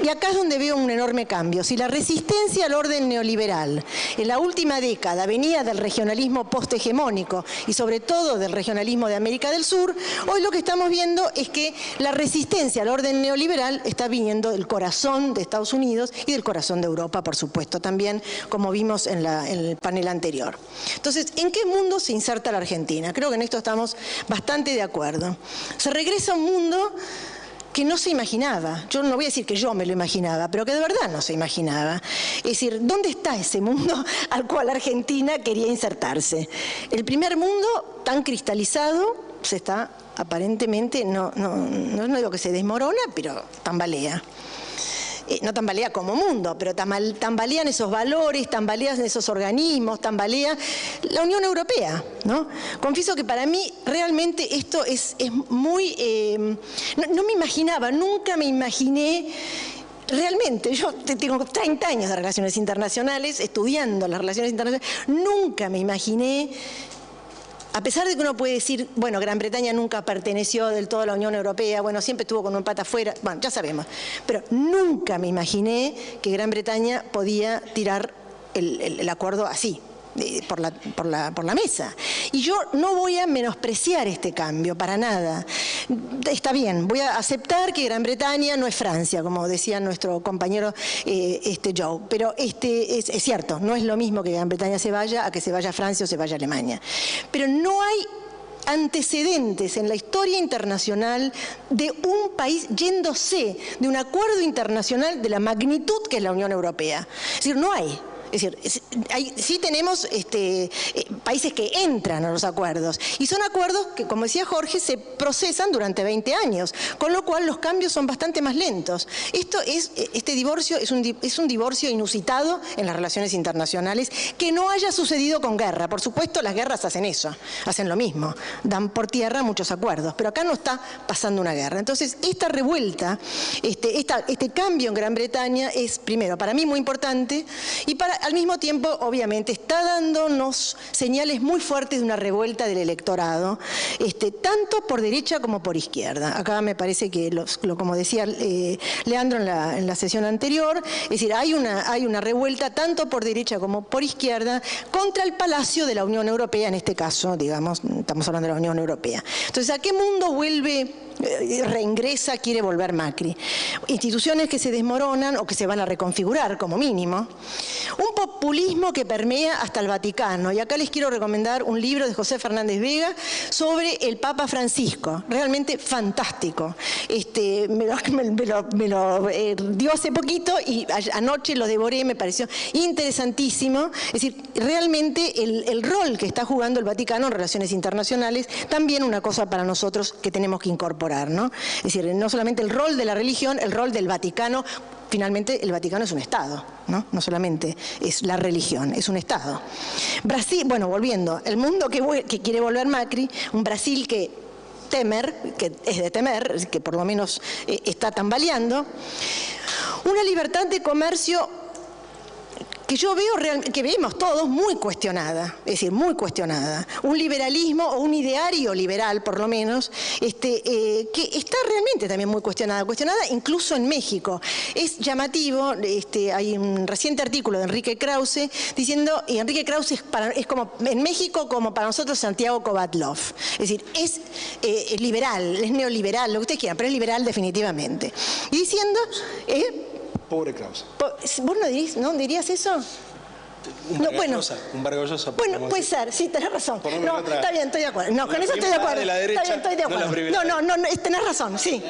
Y acá es donde veo un enorme cambio. Si la resistencia al orden neoliberal en la última década venía del regionalismo posthegemónico y sobre todo del regionalismo de América del Sur, hoy lo que estamos viendo es que la resistencia al orden neoliberal está viniendo del corazón de Estados Unidos y del corazón de Europa, por supuesto, también, como vimos en el panel anterior. Entonces, ¿en qué mundo se inserta la Argentina? Creo que en esto estamos bastante de acuerdo. Se regresa a un mundo que no se imaginaba. Yo no voy a decir que yo me lo imaginaba, pero que de verdad no se imaginaba. Es decir, ¿dónde está ese mundo al cual Argentina quería insertarse? El primer mundo, tan cristalizado, se está aparentemente, no digo que se desmorona, pero tambalea. No tambalea como mundo, pero tambalean esos valores, tambalean esos organismos, tambalea la Unión Europea, ¿no? Confieso que para mí realmente esto es muy... no me imaginaba, nunca me imaginé... Realmente, yo tengo 30 años de relaciones internacionales, estudiando las relaciones internacionales, nunca me imaginé... A pesar de que uno puede decir, bueno, Gran Bretaña nunca perteneció del todo a la Unión Europea, bueno, siempre estuvo con un pata afuera, bueno, ya sabemos, pero nunca me imaginé que Gran Bretaña podía tirar el acuerdo así, por la mesa. Y yo no voy a menospreciar este cambio, para nada. Está bien, voy a aceptar que Gran Bretaña no es Francia, como decía nuestro compañero Joe, pero es cierto, no es lo mismo que Gran Bretaña se vaya a que se vaya Francia o se vaya Alemania. Pero no hay antecedentes en la historia internacional de un país yéndose de un acuerdo internacional de la magnitud que es la Unión Europea. Es decir, no hay. Es decir, sí tenemos países que entran a los acuerdos y son acuerdos que, como decía Jorge, se procesan durante 20 años, con lo cual los cambios son bastante más lentos. Este divorcio es un divorcio inusitado en las relaciones internacionales que no haya sucedido con guerra. Por supuesto, las guerras hacen eso, hacen lo mismo, dan por tierra muchos acuerdos, pero acá no está pasando una guerra. Entonces, esta revuelta, este cambio en Gran Bretaña es, primero, para mí muy importante y al mismo tiempo, obviamente, está dándonos señales muy fuertes de una revuelta del electorado, tanto por derecha como por izquierda. Acá me parece que, como decía Leandro en la sesión anterior, es decir, hay una revuelta tanto por derecha como por izquierda contra el Palacio de la Unión Europea, en este caso, digamos, estamos hablando de la Unión Europea. Entonces, ¿a qué mundo reingresa, quiere volver Macri? Instituciones que se desmoronan o que se van a reconfigurar como mínimo. Un populismo que permea hasta el Vaticano. Y acá les quiero recomendar un libro de José Fernández Vega sobre el Papa Francisco. Realmente fantástico. Me lo dio hace poquito y anoche lo devoré, me pareció interesantísimo. Es decir, realmente el rol que está jugando el Vaticano en relaciones internacionales, también una cosa para nosotros que tenemos que incorporar, ¿no? Es decir, no solamente el rol de la religión, el rol del Vaticano. Finalmente, el Vaticano es un Estado, ¿no? No solamente es la religión, es un Estado. Brasil, bueno, volviendo, el mundo que quiere volver Macri, un Brasil que temer, que es de temer, que por lo menos está tambaleando, una libertad de comercio que yo veo, que vemos todos, muy cuestionada, es decir, muy cuestionada. Un liberalismo o un ideario liberal, por lo menos, que está realmente también muy cuestionada incluso en México. Es llamativo, hay un reciente artículo de Enrique Krause diciendo, y Enrique Krause es como en México como para nosotros Santiago Kovatlov. Es decir, es liberal, es neoliberal, lo que ustedes quieran, pero es liberal definitivamente. Y diciendo... Pobre Krause. ¿Vos no dirías eso? Un Vargas Llosa. Bueno, puede ser, sí, tenés razón. No, está bien, estoy de acuerdo. No, con eso estoy de acuerdo. Está bien, estoy de acuerdo. No, tenés razón, sí.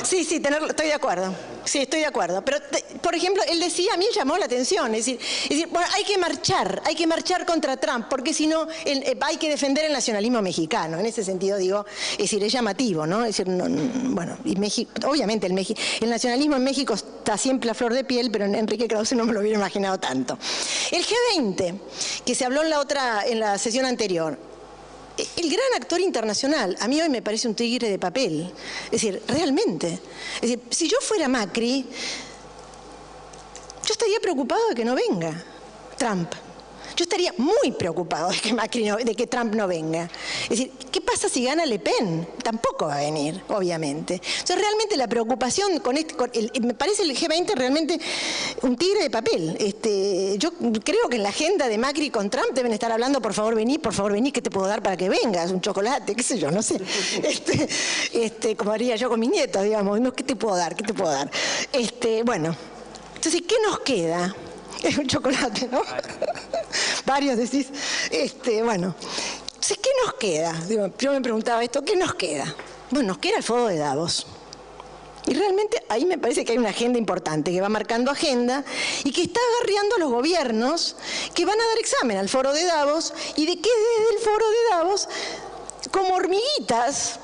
Sí, estoy de acuerdo. Sí, estoy de acuerdo. Pero, por ejemplo, él decía, a mí me llamó la atención, es decir, bueno, hay que marchar contra Trump, porque si no, hay que defender el nacionalismo mexicano. En ese sentido, digo, es decir, es llamativo, ¿no? Es decir, bueno, y México, obviamente el nacionalismo en México está siempre a flor de piel, pero en Enrique Krause no me lo hubiera imaginado tanto. El G20, que se habló en la sesión anterior, el gran actor internacional, a mí hoy me parece un tigre de papel. Es decir, realmente. Es decir, si yo fuera Macri, yo estaría preocupado de que no venga Trump. Yo estaría muy preocupado de que Trump no venga. Es decir, ¿qué pasa si gana Le Pen? Tampoco va a venir, obviamente. Entonces, realmente la preocupación me parece el G20 realmente un tigre de papel. Yo creo que en la agenda de Macri con Trump deben estar hablando, por favor vení, ¿qué te puedo dar para que vengas? Un chocolate, qué sé yo, no sé. Como haría yo con mi nieto, digamos, ¿no? ¿Qué te puedo dar? Bueno, entonces, ¿qué nos queda? Es un chocolate, ¿no? Varios decís. Bueno, entonces, ¿qué nos queda? Yo me preguntaba esto, ¿qué nos queda? Bueno, nos queda el Foro de Davos. Y realmente ahí me parece que hay una agenda importante, que va marcando agenda y que está agarreando a los gobiernos que van a dar examen al Foro de Davos y de que desde el Foro de Davos, como hormiguitas,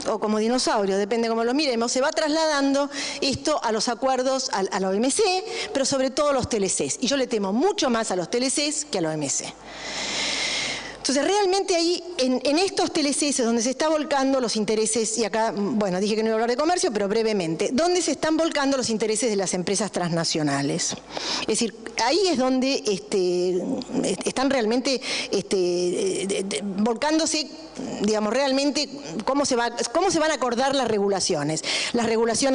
o como dinosaurio, depende cómo lo miremos, se va trasladando esto a los acuerdos, a la OMC, pero sobre todo a los TLCs. Y yo le temo mucho más a los TLCs que a la OMC. Entonces, realmente ahí, en estos TLCs es donde se está volcando los intereses, y acá, bueno, dije que no iba a hablar de comercio, pero brevemente, donde se están volcando los intereses de las empresas transnacionales. Es decir, ahí es donde están realmente volcándose, digamos, realmente cómo se van a acordar las regulaciones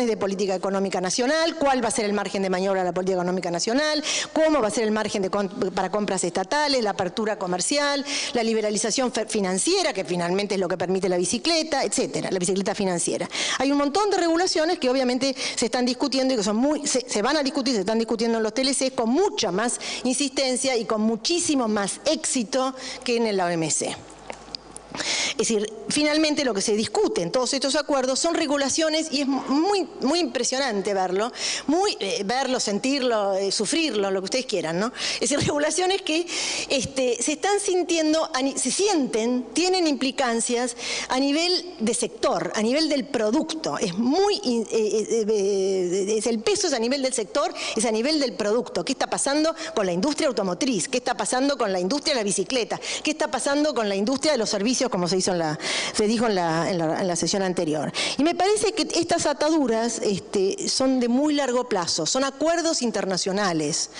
de política económica nacional, cuál va a ser el margen de maniobra de la política económica nacional, cómo va a ser el margen para compras estatales, la apertura comercial, la liberalización financiera, que finalmente es lo que permite la bicicleta, etcétera, la bicicleta financiera. Hay un montón de regulaciones que obviamente se están discutiendo y que se van a discutir, se están discutiendo en los TLC con mucha más insistencia y con muchísimo más éxito que en la OMC. Es decir, finalmente lo que se discute en todos estos acuerdos son regulaciones, y es muy, muy impresionante verlo, sentirlo, sufrirlo, lo que ustedes quieran, ¿no? Es decir, regulaciones que se están sintiendo, tienen implicancias a nivel de sector, a nivel del producto. El peso es a nivel del sector, es a nivel del producto. ¿Qué está pasando con la industria automotriz? ¿Qué está pasando con la industria de la bicicleta? ¿Qué está pasando con la industria de los servicios, como se dijo en la sesión anterior? Y me parece que estas ataduras son de muy largo plazo, son acuerdos internacionales,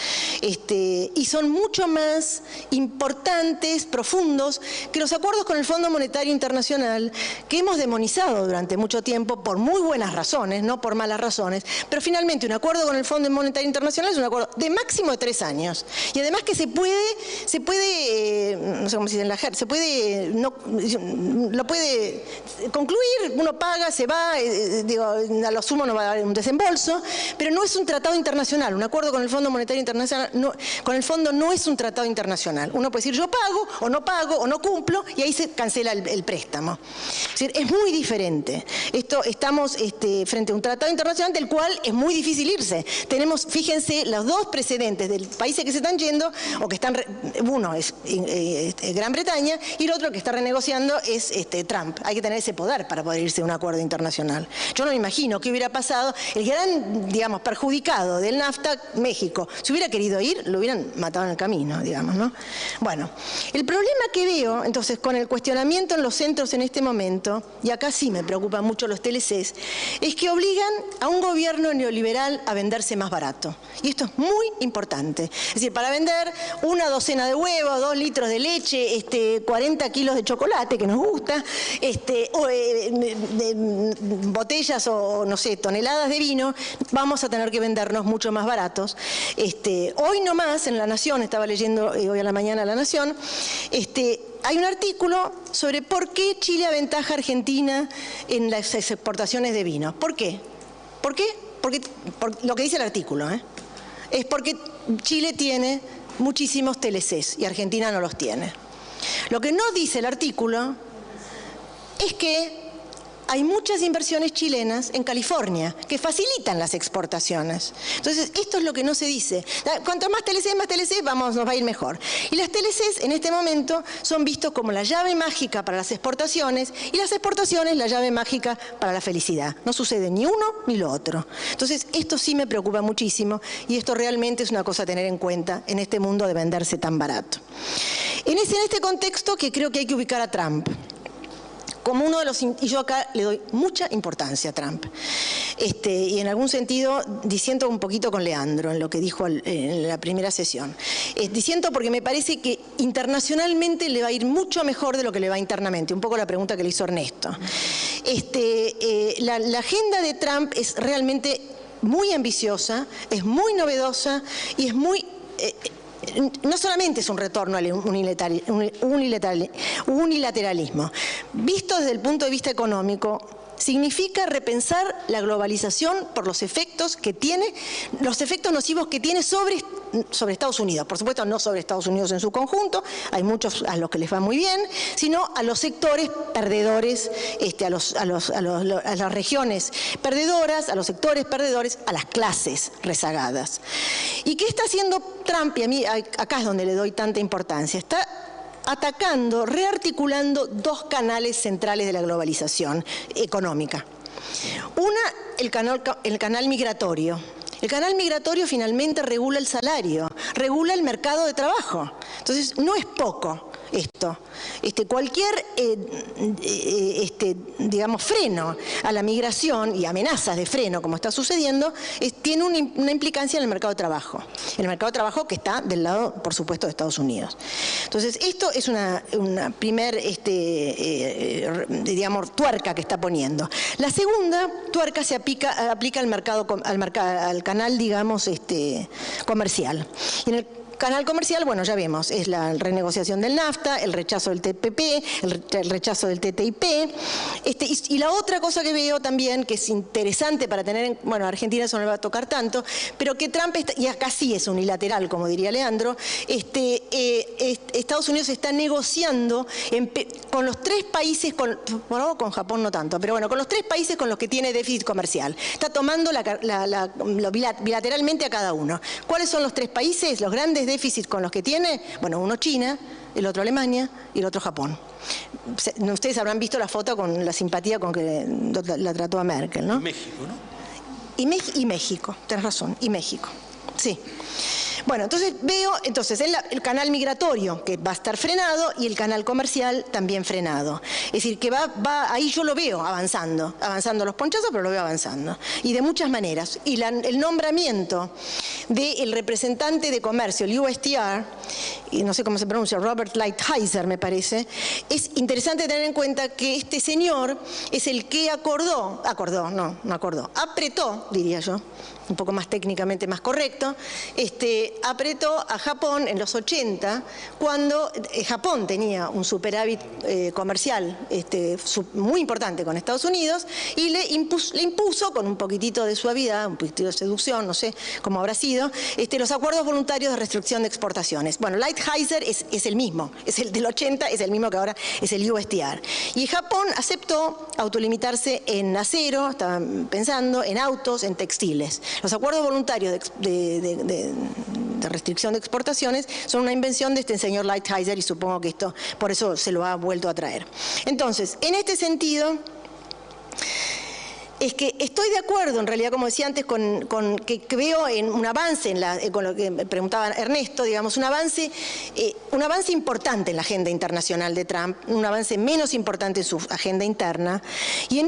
y son mucho más importantes, profundos, que los acuerdos con el Fondo Monetario Internacional, que hemos demonizado durante mucho tiempo por muy buenas razones, no por malas razones, pero finalmente un acuerdo con el Fondo Monetario Internacional es un acuerdo de máximo de 3 años, y además que se puede, no sé cómo se dice en la jerga, lo puede concluir, uno paga, se va, a lo sumo no va a dar un desembolso, pero no es un tratado internacional. Un acuerdo con el Fondo Monetario Internacional, con el fondo no es un tratado internacional. Uno puede decir yo pago o no cumplo, y ahí se cancela el préstamo. Es decir, es muy diferente. Estamos frente a un tratado internacional del cual es muy difícil irse. Tenemos, fíjense, los dos precedentes de países que se están yendo, o que están, uno es Gran Bretaña y el otro que está renegociando negociando es Trump. Hay que tener ese poder para poder irse a un acuerdo internacional. Yo no me imagino qué hubiera pasado. El gran, digamos, perjudicado del NAFTA, México, si hubiera querido ir, lo hubieran matado en el camino, digamos, ¿no? Bueno, el problema que veo, entonces, con el cuestionamiento en los centros en este momento, y acá sí me preocupan mucho los TLCs, es que obligan a un gobierno neoliberal a venderse más barato. Y esto es muy importante. Es decir, para vender una docena de huevos, 2 litros de leche, 40 kilos de chocolate, que nos gusta, botellas o, no sé, toneladas de vino, vamos a tener que vendernos mucho más baratos. Hoy nomás, en La Nación, estaba leyendo hoy a la mañana La Nación, hay un artículo sobre por qué Chile aventaja a Argentina en las exportaciones de vino. ¿Por qué? ¿Por qué? Porque lo que dice el artículo, es porque Chile tiene muchísimos TLCs y Argentina no los tiene. Lo que no dice el artículo es que hay muchas inversiones chilenas en California que facilitan las exportaciones. Entonces, esto es lo que no se dice. Cuanto más TLC, nos va a ir mejor. Y las TLCs en este momento son vistos como la llave mágica para las exportaciones y las exportaciones la llave mágica para la felicidad. No sucede ni uno ni lo otro. Entonces, esto sí me preocupa muchísimo y esto realmente es una cosa a tener en cuenta en este mundo de venderse tan barato. En este contexto que creo que hay que ubicar a Trump como uno de los, y yo acá le doy mucha importancia a Trump, y en algún sentido disiento un poquito con Leandro en lo que dijo en la primera sesión. Disiento porque me parece que internacionalmente le va a ir mucho mejor de lo que le va internamente, un poco la pregunta que le hizo Ernesto. La agenda de Trump es realmente muy ambiciosa, es muy novedosa y es muy... no solamente es un retorno al unilateralismo. Visto desde el punto de vista económico, significa repensar la globalización por los efectos que tiene, los efectos nocivos que tiene sobre Estados Unidos. Por supuesto, no sobre Estados Unidos en su conjunto, hay muchos a los que les va muy bien, sino a los sectores perdedores, a las regiones perdedoras, a los sectores perdedores, a las clases rezagadas. ¿Y qué está haciendo Trump? Y a mí acá es donde le doy tanta importancia. Está atacando, rearticulando 2 canales centrales de la globalización económica. Una, el canal migratorio. El canal migratorio finalmente regula el salario, regula el mercado de trabajo. Entonces, no es poco esto. Cualquier, digamos, freno a la migración y amenazas de freno, como está sucediendo, tiene una implicancia en el mercado de trabajo. El mercado de trabajo que está del lado, por supuesto, de Estados Unidos. Entonces, esto es una primer, digamos, tuerca que está poniendo. La segunda tuerca se aplica al canal, digamos, comercial. Y en el canal comercial, bueno, ya vemos, es la renegociación del NAFTA, el rechazo del TPP, el rechazo del TTIP. Y la otra cosa que veo también, que es interesante para tener, bueno, a Argentina eso no le va a tocar tanto, pero que Trump, y acá sí es unilateral, como diría Leandro, Estados Unidos está negociando con los 3 países, bueno, con Japón no tanto, pero bueno, con los 3 países con los que tiene déficit comercial. Está tomando bilateralmente a cada uno. ¿Cuáles son los 3 países? Los grandes déficits con los que tiene, bueno, uno China, el otro Alemania y el otro Japón. Ustedes habrán visto la foto con la simpatía con que la trató a Merkel, ¿no? México, ¿no? Y México, tenés razón, y México, sí. Bueno, entonces veo el canal migratorio que va a estar frenado y el canal comercial también frenado. Es decir, que ahí yo lo veo avanzando los ponchazos, pero lo veo avanzando. Y de muchas maneras. Y el nombramiento del representante de comercio, el USTR, y no sé cómo se pronuncia, Robert Lighthizer me parece, es interesante tener en cuenta que este señor es el que apretó, diría yo, un poco más técnicamente más correcto, apretó a Japón en los 80, cuando Japón tenía un superávit comercial muy importante con Estados Unidos, y le impuso con un poquitito de suavidad, un poquitito de seducción, no sé cómo habrá sido, los acuerdos voluntarios de restricción de exportaciones. Bueno, Lighthizer es el mismo, es el del 80, es el mismo que ahora es el USTR. Y Japón aceptó autolimitarse en acero, estaban pensando, en autos, en textiles. Los acuerdos voluntarios de restricción de exportaciones son una invención de este señor Lighthizer y supongo que esto por eso se lo ha vuelto a traer. Entonces, en este sentido, es que estoy de acuerdo, en realidad, como decía antes, con que veo en un avance, con lo que preguntaba Ernesto, digamos, un avance importante en la agenda internacional de Trump, un avance menos importante en su agenda interna. Y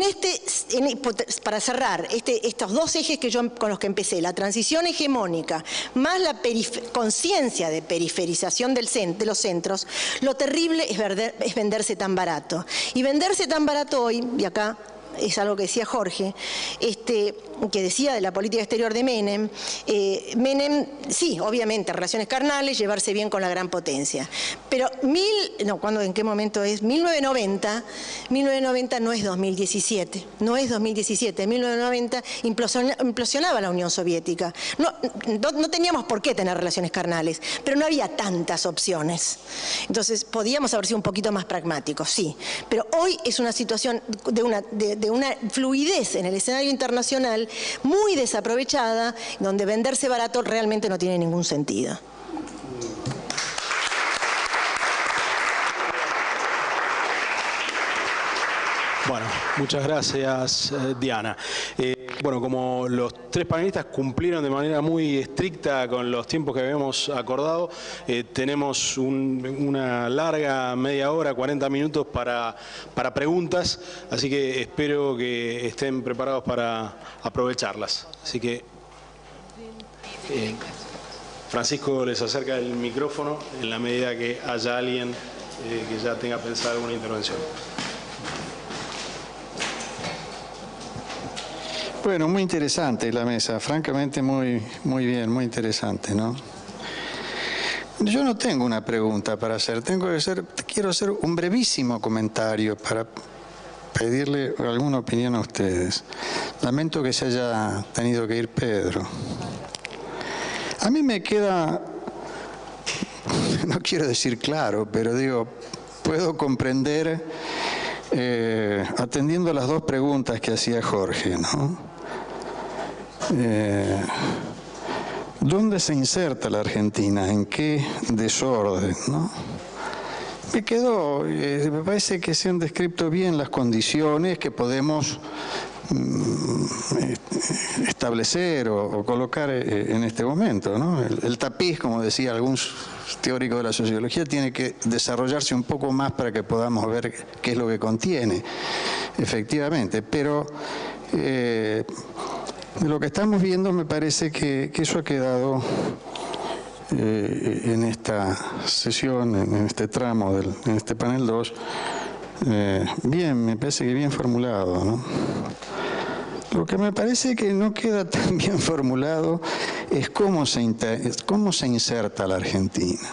para cerrar, estos dos ejes con los que empecé, la transición hegemónica, más la conciencia de periferización de los centros, lo terrible es venderse tan barato. Y venderse tan barato hoy, y acá es algo que decía Jorge, que decía de la política exterior de Menem. Menem, sí, obviamente, relaciones carnales, llevarse bien con la gran potencia. Pero ¿en qué momento es? 1990 no es 2017, no es 2017. En 1990 implosionaba la Unión Soviética. No teníamos por qué tener relaciones carnales, pero no había tantas opciones. Entonces, podíamos haber sido un poquito más pragmáticos, sí. Pero hoy es una situación de una fluidez en el escenario internacional muy desaprovechada, donde venderse barato realmente no tiene ningún sentido. Bueno, muchas gracias, Diana. Bueno, como los tres panelistas cumplieron de manera muy estricta con los tiempos que habíamos acordado, tenemos una larga media hora, 40 minutos para preguntas, así que espero que estén preparados para aprovecharlas. Así que Francisco les acerca el micrófono en la medida que haya alguien que ya tenga pensada alguna intervención. Bueno, muy interesante la mesa, francamente muy bien, muy interesante, ¿no? Yo no tengo una pregunta para hacer, quiero hacer un brevísimo comentario para pedirle alguna opinión a ustedes. Lamento que se haya tenido que ir Pedro. A mí me queda, no quiero decir claro, pero digo, puedo comprender, atendiendo a las dos preguntas que hacía Jorge, ¿no? ¿Dónde se inserta la Argentina? ¿En qué desorden, no? Me parece que se han descrito bien las condiciones que podemos establecer o colocar en este momento, ¿no? El tapiz, como decía algún teórico de la sociología, tiene que desarrollarse un poco más para que podamos ver qué es lo que contiene, efectivamente, pero de lo que estamos viendo me parece que eso ha quedado en esta sesión, en este tramo, en este panel 2, bien, me parece que bien formulado, ¿no? Lo que me parece que no queda tan bien formulado es cómo se inserta la Argentina.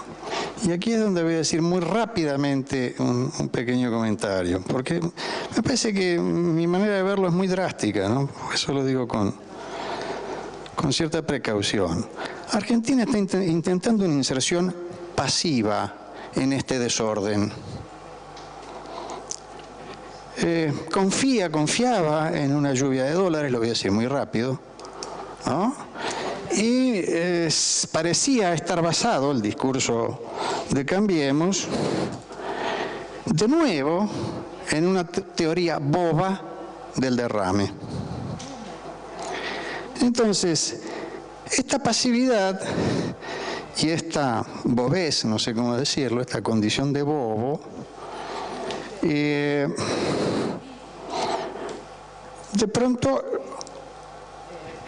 Y aquí es donde voy a decir muy rápidamente un pequeño comentario, porque me parece que mi manera de verlo es muy drástica, ¿no? Eso lo digo con cierta precaución. Argentina está intentando una inserción pasiva en este desorden. Confiaba en una lluvia de dólares, lo voy a decir muy rápido, ¿no? Y parecía estar basado el discurso de Cambiemos, de nuevo, en una teoría boba del derrame. Entonces, esta pasividad y esta bobez, no sé cómo decirlo, esta condición de bobo, de pronto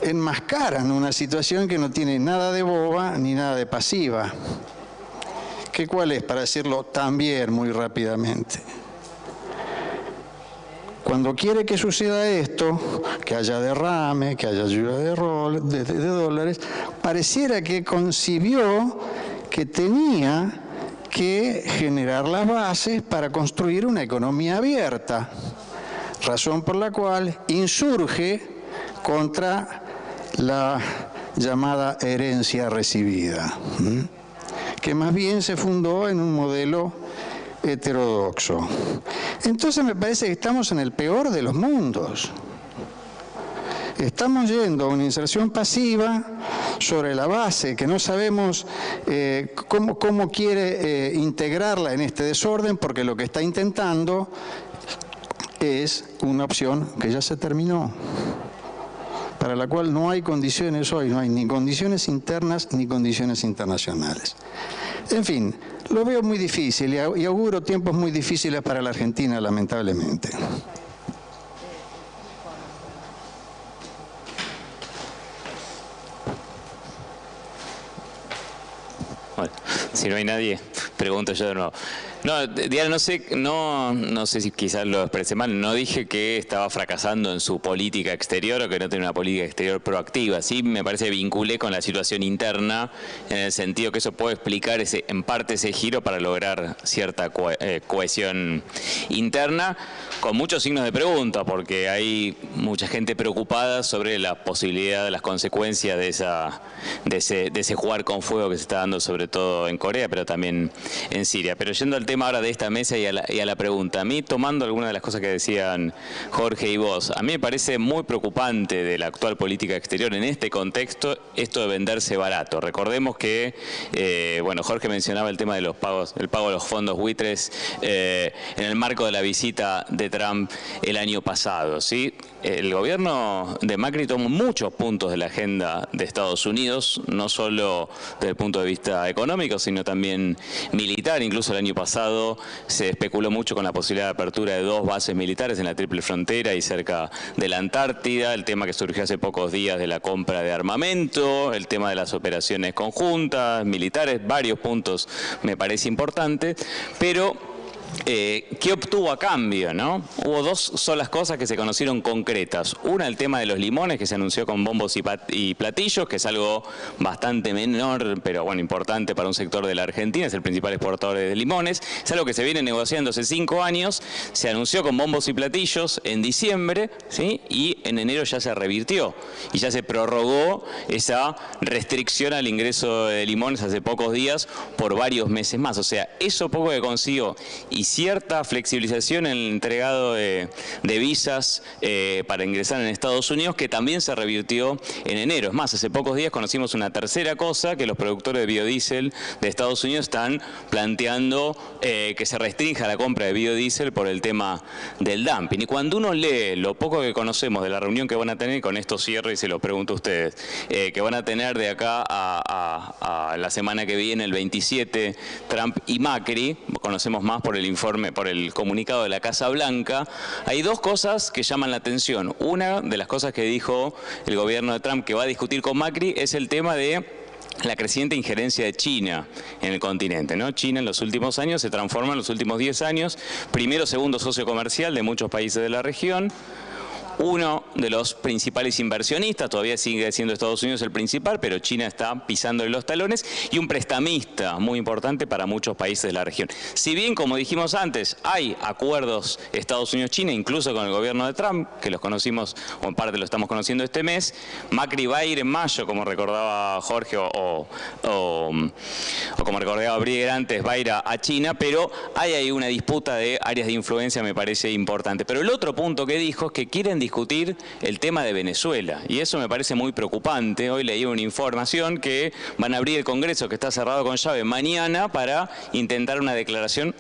enmascaran una situación que no tiene nada de boba ni nada de pasiva. ¿Cuál es? Para decirlo también muy rápidamente. Cuando quiere que suceda esto, que haya derrame, que haya lluvia de dólares, pareciera que concibió que tenía que generar las bases para construir una economía abierta, razón por la cual insurge contra la llamada herencia recibida, que más bien se fundó en un modelo heterodoxo. Entonces me parece que estamos en el peor de los mundos. Estamos yendo a una inserción pasiva sobre la base que no sabemos cómo quiere integrarla en este desorden, porque lo que está intentando es una opción que ya se terminó, para la cual no hay condiciones hoy, no hay ni condiciones internas ni condiciones internacionales. En fin, lo veo muy difícil y auguro tiempos muy difíciles para la Argentina, lamentablemente. Bueno, si no hay nadie, pregunto yo de nuevo. No, Diana, no sé si quizás lo expresé mal, no dije que estaba fracasando en su política exterior o que no tenía una política exterior proactiva. Sí, me parece que vinculé con la situación interna, en el sentido que eso puede explicar en parte ese giro para lograr cierta cohesión interna, con muchos signos de pregunta, porque hay mucha gente preocupada sobre la posibilidad de las consecuencias de ese jugar con fuego que se está dando sobre todo en Corea, pero también en Siria. Pero yendo al tema ahora de esta mesa y a la pregunta, a mí, tomando algunas de las cosas que decían Jorge y vos, a mí me parece muy preocupante de la actual política exterior en este contexto esto de venderse barato. Recordemos que, bueno, Jorge mencionaba el tema de los pagos, el pago de los fondos buitres en el marco de la visita de Trump el año pasado, ¿sí? El gobierno de Macri tomó muchos puntos de la agenda de Estados Unidos, no solo desde el punto de vista económico, sino también militar. Incluso el año pasado se especuló mucho con la posibilidad de apertura de 2 bases militares en la triple frontera y cerca de la Antártida, el tema que surgió hace pocos días de la compra de armamento, el tema de las operaciones conjuntas, militares, varios puntos me parece importante, pero ¿qué obtuvo a cambio, no? Hubo 2 solas cosas que se conocieron concretas. Una, el tema de los limones, que se anunció con bombos y platillos, que es algo bastante menor, pero bueno, importante para un sector de la Argentina, es el principal exportador de limones. Es algo que se viene negociando hace 5 años, se anunció con bombos y platillos en diciembre, ¿sí? Y en enero ya se revirtió y ya se prorrogó esa restricción al ingreso de limones hace pocos días por varios meses más. O sea, eso poco que consiguió y cierta flexibilización en el entregado de visas para ingresar en Estados Unidos, que también se revirtió en enero. Es más, hace pocos días conocimos una tercera cosa, que los productores de biodiesel de Estados Unidos están planteando que se restrinja la compra de biodiesel por el tema del dumping. Y cuando uno lee lo poco que conocemos de la reunión que van a tener, con esto cierro y se lo pregunto a ustedes, que van a tener de acá a la semana que viene, el 27, Trump y Macri, conocemos más por el informe, por el comunicado de la Casa Blanca, hay 2 cosas que llaman la atención. Una de las cosas que dijo el gobierno de Trump que va a discutir con Macri es el tema de la creciente injerencia de China en el continente, ¿no? China en los últimos años se transforma, en los últimos 10 años, primero o segundo socio comercial de muchos países de la región, uno de los principales inversionistas, todavía sigue siendo Estados Unidos el principal, pero China está pisándole los talones, y un prestamista muy importante para muchos países de la región. Si bien, como dijimos antes, hay acuerdos Estados Unidos-China, incluso con el gobierno de Trump, que los conocimos, o en parte lo estamos conociendo este mes, Macri va a ir en mayo, como recordaba Jorge, o como recordaba Brieger antes, va a ir a China, pero hay ahí una disputa de áreas de influencia, me parece importante. Pero el otro punto que dijo es que quieren discutir el tema de Venezuela, y eso me parece muy preocupante. Hoy leí una información que van a abrir el Congreso, que está cerrado con llave, mañana para intentar una declaración,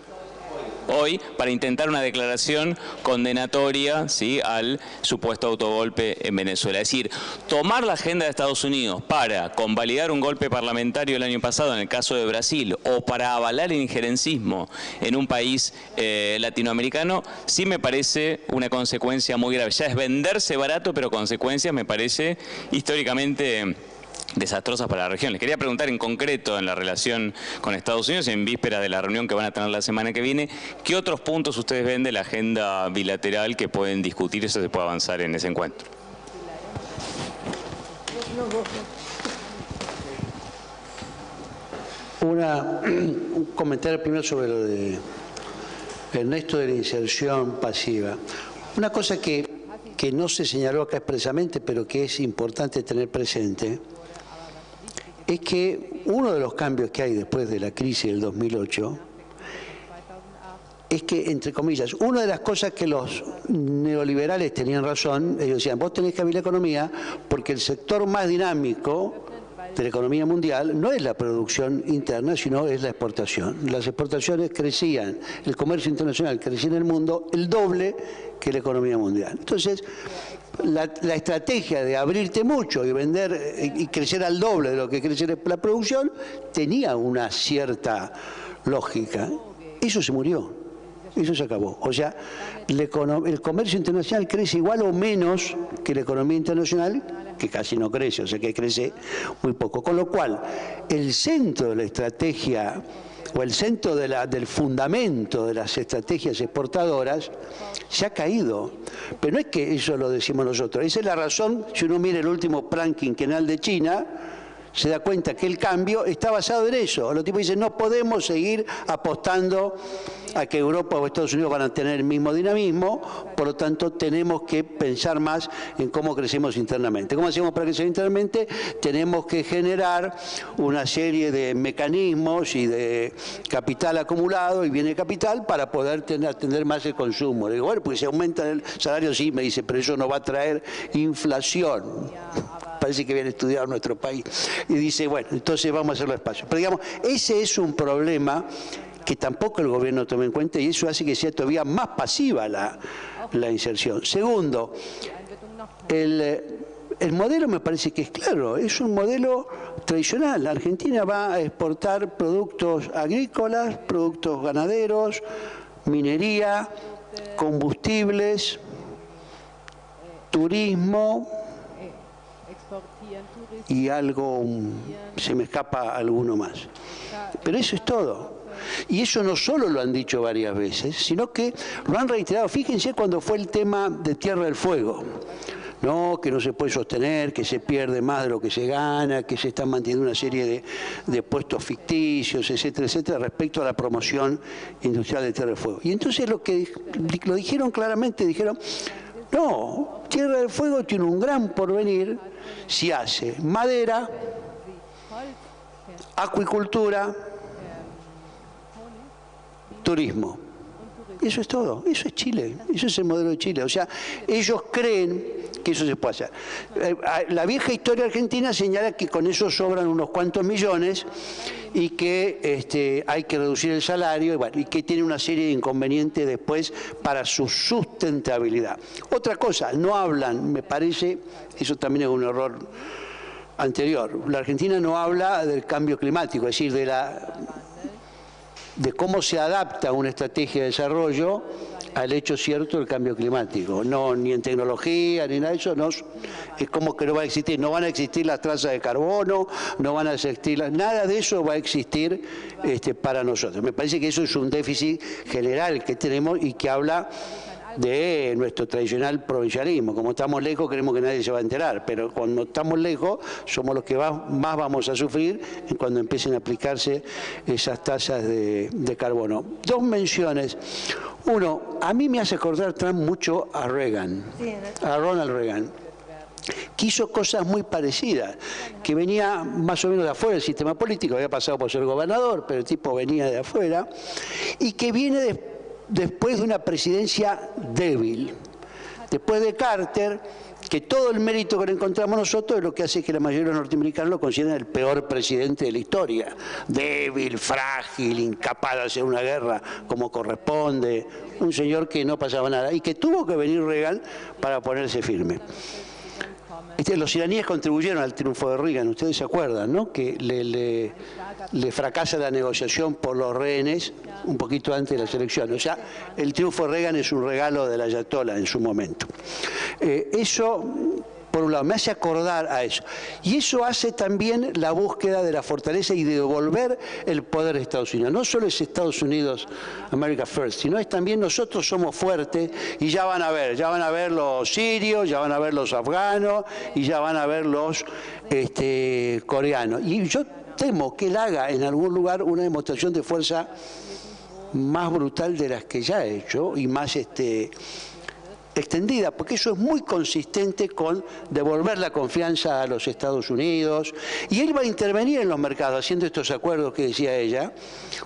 condenatoria, ¿sí?, al supuesto autogolpe en Venezuela. Es decir, tomar la agenda de Estados Unidos para convalidar un golpe parlamentario el año pasado en el caso de Brasil, o para avalar el injerencismo en un país latinoamericano, sí me parece una consecuencia muy grave. Ya es venderse barato, pero consecuencias me parece históricamente desastrosas para la región. Les quería preguntar en concreto, en la relación con Estados Unidos, en víspera de la reunión que van a tener la semana que viene, ¿qué otros puntos ustedes ven de la agenda bilateral que pueden discutir y eso se puede avanzar en ese encuentro? Un comentario primero sobre lo de Ernesto, de la inserción pasiva. Una cosa que no se señaló acá expresamente, pero que es importante tener presente, es que uno de los cambios que hay después de la crisis del 2008 es que, entre comillas, una de las cosas que los neoliberales tenían razón, ellos decían, vos tenés que abrir la economía porque el sector más dinámico de la economía mundial no es la producción interna, sino es la exportación. Las exportaciones crecían, el comercio internacional crecía en el mundo el doble que la economía mundial. Entonces, la estrategia de abrirte mucho y vender y crecer al doble de lo que crece la producción tenía una cierta lógica. Eso se murió. Eso se acabó. O sea, el comercio internacional crece igual o menos que la economía internacional, que casi no crece, o sea que crece muy poco. Con lo cual, el centro de la estrategia o el centro del fundamento de las estrategias exportadoras se ha caído. Pero no es que eso lo decimos nosotros. Esa es la razón, si uno mira el último plan quinquenal de China, se da cuenta que el cambio está basado en eso. Los tipos dicen, no podemos seguir apostando a que Europa o Estados Unidos van a tener el mismo dinamismo, por lo tanto tenemos que pensar más en cómo crecemos internamente. ¿Cómo hacemos para crecer internamente? Tenemos que generar una serie de mecanismos y de capital acumulado y viene capital para poder atender más el consumo. Le digo, bueno, porque si aumenta el salario, sí, me dice, pero eso no va a traer inflación. Parece que viene estudiado en nuestro país. Y dice, bueno, entonces vamos a hacerlo despacio. Pero digamos, ese es un problema que tampoco el gobierno toma en cuenta y eso hace que sea todavía más pasiva la inserción. Segundo, el modelo me parece que es claro, es un modelo tradicional. La Argentina va a exportar productos agrícolas, productos ganaderos, minería, combustibles, turismo y algo, se me escapa alguno más. Pero eso es todo. Y eso no solo lo han dicho varias veces, sino que lo han reiterado. Fíjense cuando fue el tema de Tierra del Fuego. No, que no se puede sostener, que se pierde más de lo que se gana, que se están manteniendo una serie de puestos ficticios, etcétera, etcétera, respecto a la promoción industrial de Tierra del Fuego. Y entonces lo dijeron claramente, dijeron, no, Tierra del Fuego tiene un gran porvenir si hace madera, acuicultura, turismo. Eso es todo, eso es Chile, eso es el modelo de Chile. O sea, ellos creen que eso se puede hacer. La vieja historia argentina señala que con eso sobran unos cuantos millones y que hay que reducir el salario y que tiene una serie de inconvenientes después para su sustentabilidad. Otra cosa, no hablan, me parece, eso también es un error anterior, la Argentina no habla del cambio climático, es decir, de cómo se adapta una estrategia de desarrollo al hecho cierto del cambio climático. No, ni en tecnología, ni nada de eso, no, es como que no va a existir. No van a existir las trazas de carbono, no van a existir, nada de eso va a existir para nosotros. Me parece que eso es un déficit general que tenemos y que habla de nuestro tradicional provincialismo. Como estamos lejos, creemos que nadie se va a enterar, pero cuando estamos lejos somos los que más vamos a sufrir cuando empiecen a aplicarse esas tasas de carbono. Dos menciones. Uno, a mí me hace acordar Trump mucho a Reagan, a Ronald Reagan, que hizo cosas muy parecidas, que venía más o menos de afuera del sistema político, había pasado por ser gobernador, pero el tipo venía de afuera, y que viene después de una presidencia débil, después de Carter, que todo el mérito que le encontramos nosotros es lo que hace que la mayoría de los norteamericanos lo consideren el peor presidente de la historia. Débil, frágil, incapaz de hacer una guerra como corresponde, un señor que no pasaba nada y que tuvo que venir Reagan para ponerse firme. Los iraníes contribuyeron al triunfo de Reagan, ustedes se acuerdan, ¿no? Que le fracasa la negociación por los rehenes un poquito antes de las elecciones. O sea, el triunfo de Reagan es un regalo del ayatolá en su momento. Eso, por un lado, me hace acordar a eso. Y eso hace también la búsqueda de la fortaleza y de devolver el poder de Estados Unidos. No solo es Estados Unidos, America First, sino es también nosotros somos fuertes y ya van a ver los sirios, ya van a ver los afganos y ya van a ver los coreanos. Y yo temo que él haga en algún lugar una demostración de fuerza más brutal de las que ya ha hecho y más extendida, porque eso es muy consistente con devolver la confianza a los Estados Unidos, y él va a intervenir en los mercados haciendo estos acuerdos que decía ella,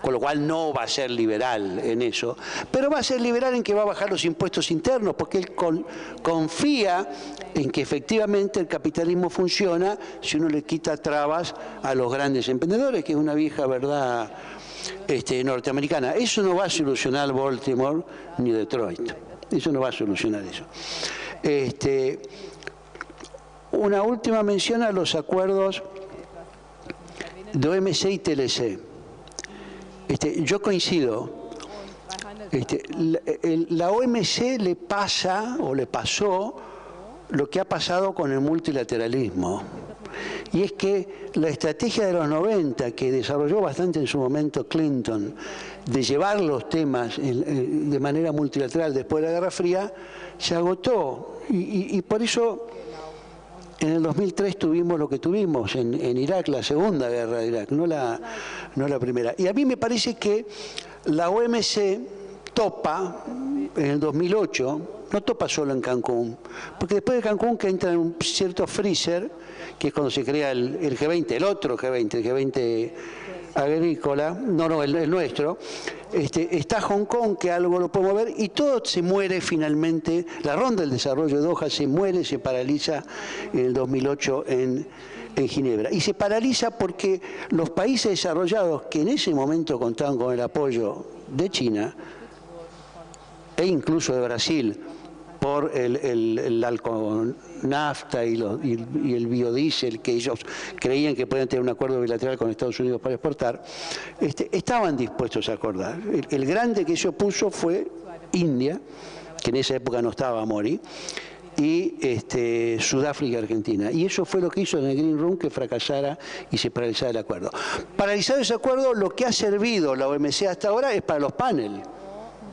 con lo cual no va a ser liberal en eso, pero va a ser liberal en que va a bajar los impuestos internos, porque él confía en que efectivamente el capitalismo funciona si uno le quita trabas a los grandes emprendedores, que es una vieja verdad norteamericana. Eso no va a solucionar Baltimore ni Detroit. Eso no va a solucionar eso. Una última mención a los acuerdos de OMC y TLC. Yo coincido. La OMC le pasa o le pasó lo que ha pasado con el multilateralismo. Y es que la estrategia de los 90, que desarrolló bastante en su momento Clinton, de llevar los temas de manera multilateral después de la Guerra Fría, se agotó. Y por eso en el 2003 tuvimos lo que tuvimos en Irak, la segunda guerra de Irak, no la primera. Y a mí me parece que la OMC topa en el 2008, no topa solo en Cancún, porque después de Cancún que entra en un cierto freezer, que es cuando se crea el G20, el otro G20, el G20 agrícola, el nuestro, está Hong Kong, que algo lo podemos ver, y todo se muere finalmente, la ronda del desarrollo de Doha se muere, se paraliza en el 2008 en Ginebra. Y se paraliza porque los países desarrollados, que en ese momento contaban con el apoyo de China, e incluso de Brasil, por el alconafta y el biodiesel, que ellos creían que podían tener un acuerdo bilateral con Estados Unidos para exportar, estaban dispuestos a acordar. El grande que se opuso fue India, que en esa época no estaba Mori, y Sudáfrica y Argentina. Y eso fue lo que hizo en el Green Room que fracasara y se paralizara el acuerdo. Paralizado ese acuerdo, lo que ha servido la OMC hasta ahora es para los paneles.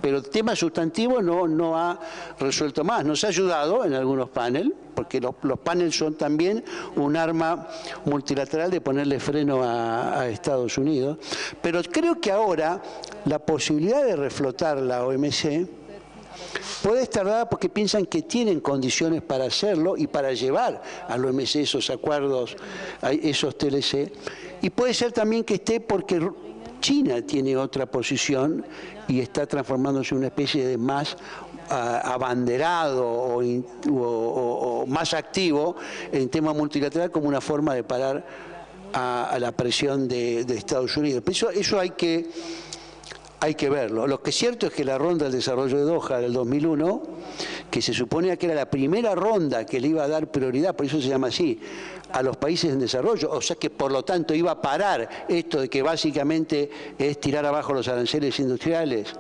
Pero el tema sustantivo no ha resuelto más. Nos ha ayudado en algunos paneles, porque los paneles son también un arma multilateral de ponerle freno a Estados Unidos. Pero creo que ahora la posibilidad de reflotar la OMC puede estar dada porque piensan que tienen condiciones para hacerlo y para llevar a la OMC esos acuerdos, esos TLC. Y puede ser también que esté porque China tiene otra posición y está transformándose en una especie de más abanderado o más activo en tema multilateral como una forma de parar a la presión de Estados Unidos. Eso hay que verlo. Lo que es cierto es que la ronda del desarrollo de Doha del 2001, que se suponía que era la primera ronda que le iba a dar prioridad, por eso se llama así, a los países en desarrollo, o sea que por lo tanto iba a parar esto de que básicamente es tirar abajo los aranceles industriales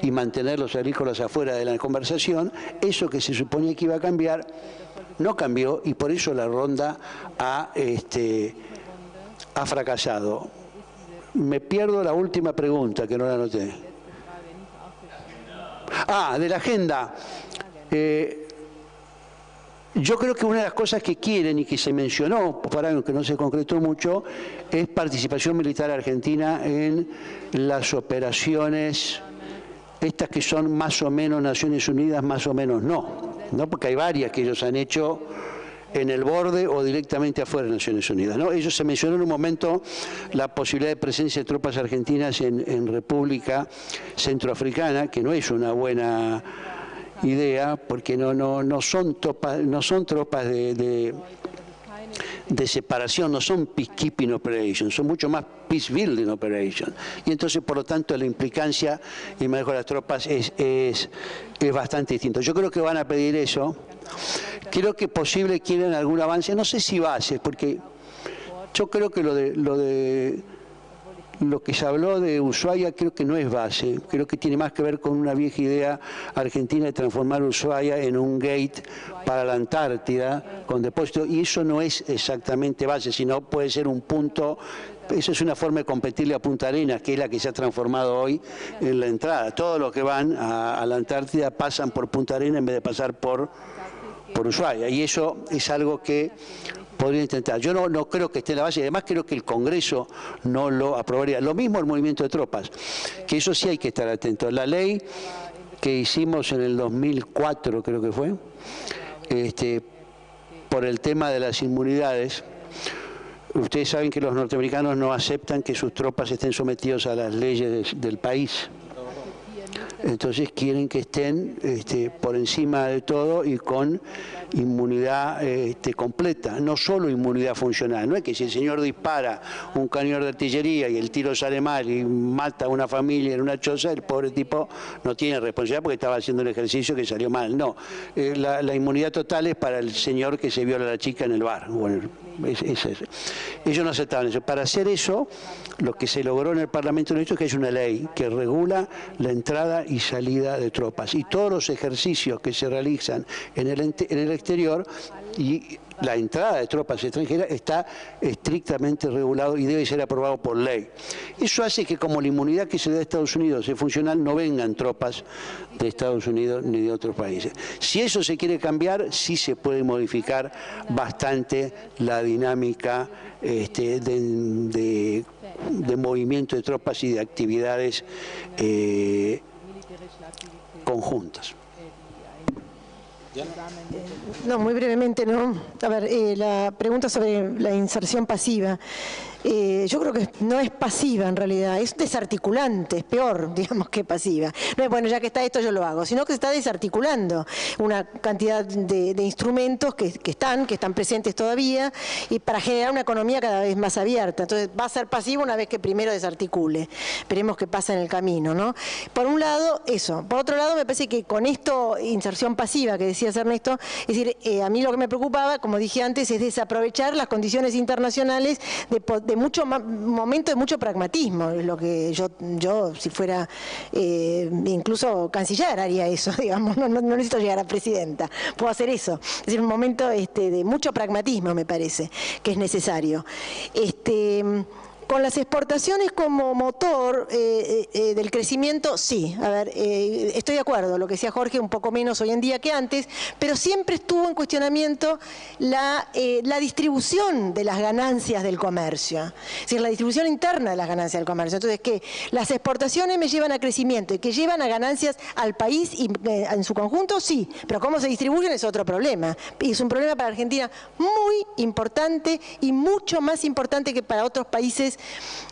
y mantener los agrícolas afuera de la conversación, eso que se suponía que iba a cambiar, no cambió y por eso la ronda ha fracasado. Me pierdo la última pregunta, que no la anoté. De la agenda. Yo creo que una de las cosas que quieren y que se mencionó, para algo que no se concretó mucho, es participación militar argentina en las operaciones, estas que son más o menos Naciones Unidas, más o menos no, porque hay varias que ellos han hecho en el borde o directamente afuera de Naciones Unidas, ¿no? Ellos se mencionó en un momento la posibilidad de presencia de tropas argentinas en República Centroafricana, que no es una buena idea, porque no son tropas de separación, no son peacekeeping operations, son mucho más peace building operations. Y entonces, por lo tanto, la implicancia y manejo de las tropas es bastante distinto. Yo creo que van a pedir eso. Creo que posible quieren algún avance, no sé si bases, porque yo creo que lo que se habló de Ushuaia creo que no es base, creo que tiene más que ver con una vieja idea argentina de transformar Ushuaia en un gate para la Antártida con depósito, y eso no es exactamente base, sino puede ser un punto. Eso es una forma de competirle a Punta Arenas, que es la que se ha transformado hoy en la entrada. Todos los que van a la Antártida pasan por Punta Arenas en vez de pasar por Ushuaia, y eso es algo que podría intentar. Yo no creo que esté en la base, y además creo que el Congreso no lo aprobaría. Lo mismo el movimiento de tropas, que eso sí hay que estar atento. La ley que hicimos en el 2004, creo que fue, por el tema de las inmunidades. Ustedes saben que los norteamericanos no aceptan que sus tropas estén sometidos a las leyes del país. Entonces quieren que estén por encima de todo y con inmunidad completa, no solo inmunidad funcional. No es que si el señor dispara un cañón de artillería y el tiro sale mal y mata a una familia en una choza, el pobre tipo no tiene responsabilidad porque estaba haciendo un ejercicio que salió mal. No, la inmunidad total es para el señor que se viola a la chica en el bar. Bueno, ellos no aceptaban eso. Para hacer eso, lo que se logró en el Parlamento es que es una ley que regula la entrada y salida de tropas. Y todos los ejercicios que se realizan en el exterior y la entrada de tropas extranjeras está estrictamente regulado y debe ser aprobado por ley. Eso hace que como la inmunidad que se da a Estados Unidos es funcional, no vengan tropas de Estados Unidos ni de otros países. Si eso se quiere cambiar, sí se puede modificar bastante la dinámica de movimiento de tropas y de actividades conjuntas. No, muy brevemente, ¿no? A ver, la pregunta sobre la inserción pasiva. Yo creo que no es pasiva en realidad, es desarticulante, es peor, digamos, que pasiva. No es, bueno, ya que está esto yo lo hago, sino que se está desarticulando una cantidad de instrumentos que están presentes todavía y para generar una economía cada vez más abierta. Entonces va a ser pasivo una vez que primero desarticule. Veremos qué pasa en el camino, ¿no? Por un lado, eso. Por otro lado, me parece que con esto, inserción pasiva que decías Ernesto, es decir, a mí lo que me preocupaba, como dije antes, es desaprovechar las condiciones internacionales de mucho momento de mucho pragmatismo, es lo que yo si fuera incluso canciller haría eso, digamos, no necesito llegar a presidenta, puedo hacer eso, es decir, un momento de mucho pragmatismo me parece que es necesario. Con las exportaciones como motor del crecimiento, sí. A ver, estoy de acuerdo, lo que decía Jorge, un poco menos hoy en día que antes, pero siempre estuvo en cuestionamiento la distribución de las ganancias del comercio. Es decir, la distribución interna de las ganancias del comercio. Entonces, que las exportaciones me llevan a crecimiento y que llevan a ganancias al país y, en su conjunto, sí. Pero cómo se distribuyen es otro problema. Y es un problema para Argentina muy importante y mucho más importante que para otros países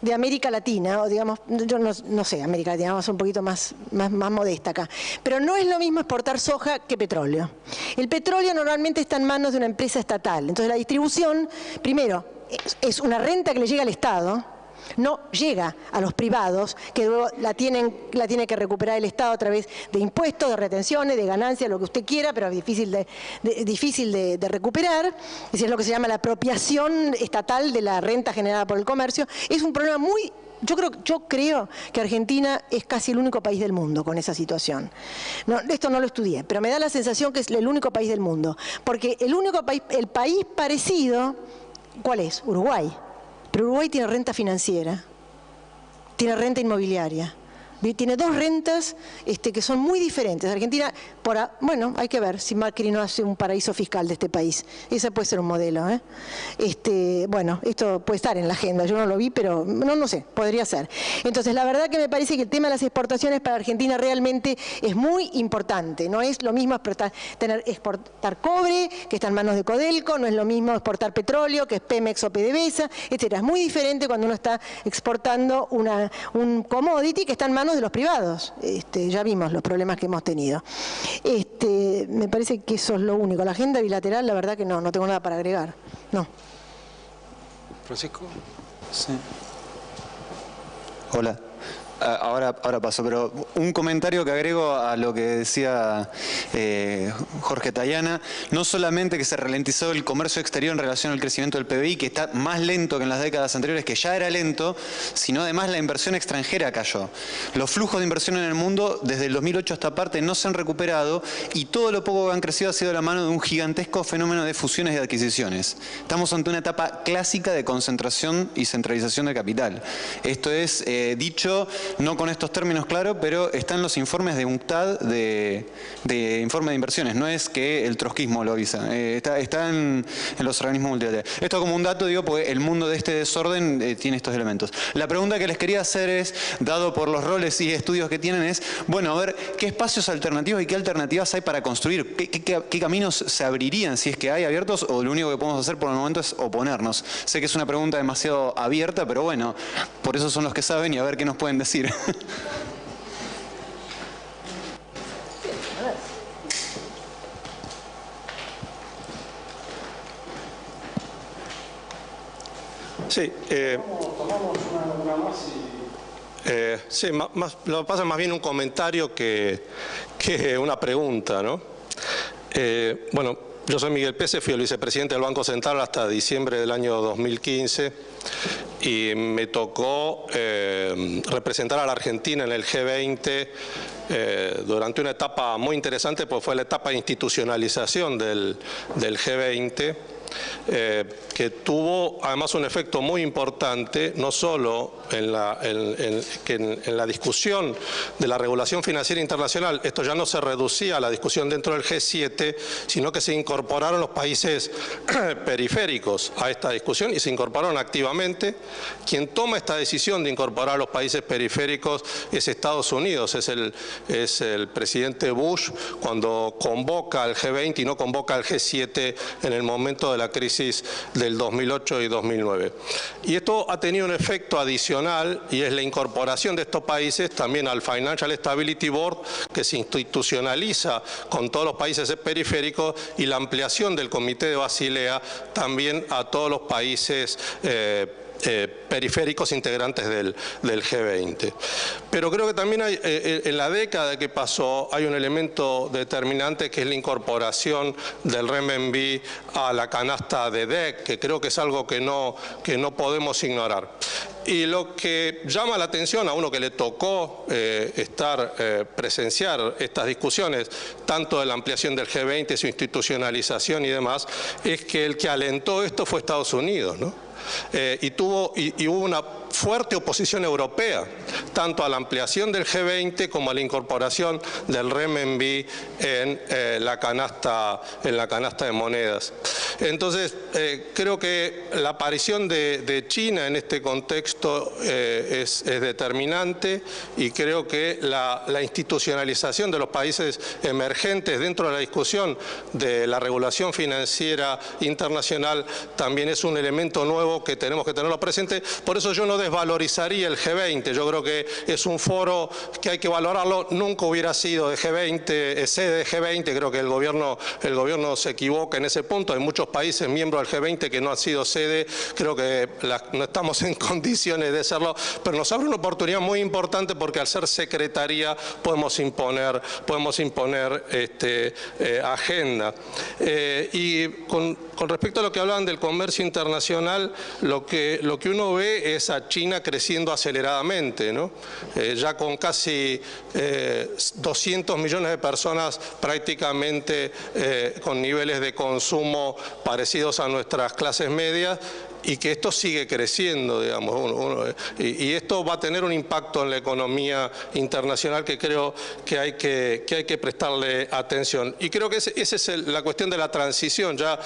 de América Latina, o digamos, yo no sé, América Latina, vamos a ser un poquito más modesta acá, pero no es lo mismo exportar soja que petróleo. El petróleo normalmente está en manos de una empresa estatal, entonces la distribución, primero, es una renta que le llega al Estado, no llega a los privados, que luego la tiene que recuperar el Estado a través de impuestos, de retenciones, de ganancias, lo que usted quiera, pero es difícil de recuperar. Es decir, es lo que se llama la apropiación estatal de la renta generada por el comercio. Es un problema muy... Yo creo que Argentina es casi el único país del mundo con esa situación. No, esto no lo estudié, pero me da la sensación que es el único país del mundo. Porque el país parecido, ¿cuál es? Uruguay. Pero Uruguay tiene renta financiera, tiene renta inmobiliaria, tiene dos rentas que son muy diferentes. Argentina, bueno, hay que ver si Macri no hace un paraíso fiscal de este país. Ese puede ser un modelo. Bueno, esto puede estar en la agenda, yo no lo vi, pero no sé, podría ser. Entonces, la verdad que me parece que el tema de las exportaciones para Argentina realmente es muy importante. No es lo mismo exportar cobre, que está en manos de Codelco, no es lo mismo exportar petróleo, que es Pemex o PDVSA, etc. Es muy diferente cuando uno está exportando un commodity que está en manos de los privados. Ya vimos los problemas que hemos tenido. Me parece que eso es lo único. La agenda bilateral, la verdad que no tengo nada para agregar. No. Francisco. Sí. Hola. Ahora paso, pero un comentario que agrego a lo que decía Jorge Tayana, no solamente que se ralentizó el comercio exterior en relación al crecimiento del PBI, que está más lento que en las décadas anteriores, que ya era lento, sino además la inversión extranjera cayó. Los flujos de inversión en el mundo desde el 2008 hasta parte no se han recuperado y todo lo poco que han crecido ha sido a la mano de un gigantesco fenómeno de fusiones y adquisiciones. Estamos ante una etapa clásica de concentración y centralización de capital. Esto es dicho no con estos términos, claro, pero está en los informes de UNCTAD de informe de inversiones. No es que el trotskismo lo avisa, está en los organismos multilaterales. Esto como un dato, digo, porque el mundo de este desorden tiene estos elementos. La pregunta que les quería hacer es, dado por los roles y estudios que tienen, es, bueno, a ver, ¿qué espacios alternativos y qué alternativas hay para construir? ¿Qué caminos se abrirían, si es que hay abiertos, o lo único que podemos hacer por el momento es oponernos? Sé que es una pregunta demasiado abierta, pero bueno, por eso son los que saben y a ver qué nos pueden decir. Sí, sí, lo que pasa es más bien un comentario que una pregunta, ¿no? Bueno, yo soy Miguel Pese, fui el vicepresidente del Banco Central hasta diciembre del año 2015 y me tocó representar a la Argentina en el G20 durante una etapa muy interesante, pues fue la etapa de institucionalización del G20. Que tuvo además un efecto muy importante, no solo en la discusión de la regulación financiera internacional. Esto ya no se reducía a la discusión dentro del G7, sino que se incorporaron los países periféricos a esta discusión y se incorporaron activamente. Quien toma esta decisión de incorporar a los países periféricos es Estados Unidos, es el presidente Bush cuando convoca al G20 y no convoca al G7 en el momento de la crisis del 2008 y 2009. Y esto ha tenido un efecto adicional y es la incorporación de estos países también al Financial Stability Board, que se institucionaliza con todos los países periféricos, y la ampliación del Comité de Basilea también a todos los países periféricos integrantes del G20. Pero creo que también hay, en la década que pasó hay un elemento determinante que es la incorporación del renminbi a la canasta de DEC, que creo que es algo que no podemos ignorar. Y lo que llama la atención a uno que le tocó presenciar estas discusiones, tanto de la ampliación del G20, su institucionalización y demás, es que el que alentó esto fue Estados Unidos, ¿no? Y hubo una fuerte oposición europea, tanto a la ampliación del G20 como a la incorporación del renminbi en la canasta de monedas. Entonces, creo que la aparición de China en este contexto es determinante, y creo que la institucionalización de los países emergentes dentro de la discusión de la regulación financiera internacional también es un elemento nuevo que tenemos que tenerlo presente. Por eso yo no desvalorizaría el G20. Yo creo que es un foro que hay que valorarlo. Nunca hubiera sido de G20, sede de G20. Creo que el gobierno se equivoca en ese punto. Hay muchos países miembros del G20 que no han sido sede. Creo que no estamos en condiciones de serlo, pero nos abre una oportunidad muy importante, porque al ser secretaría podemos imponer agenda. Y con respecto a lo que hablaban del comercio internacional, lo que uno ve es a China creciendo aceleradamente, ¿no? Ya con casi 200 millones de personas prácticamente con niveles de consumo parecidos a nuestras clases medias, y que esto sigue creciendo, digamos, y esto va a tener un impacto en la economía internacional que creo que hay que prestarle atención. Y creo que esa es la cuestión de la transición. Ya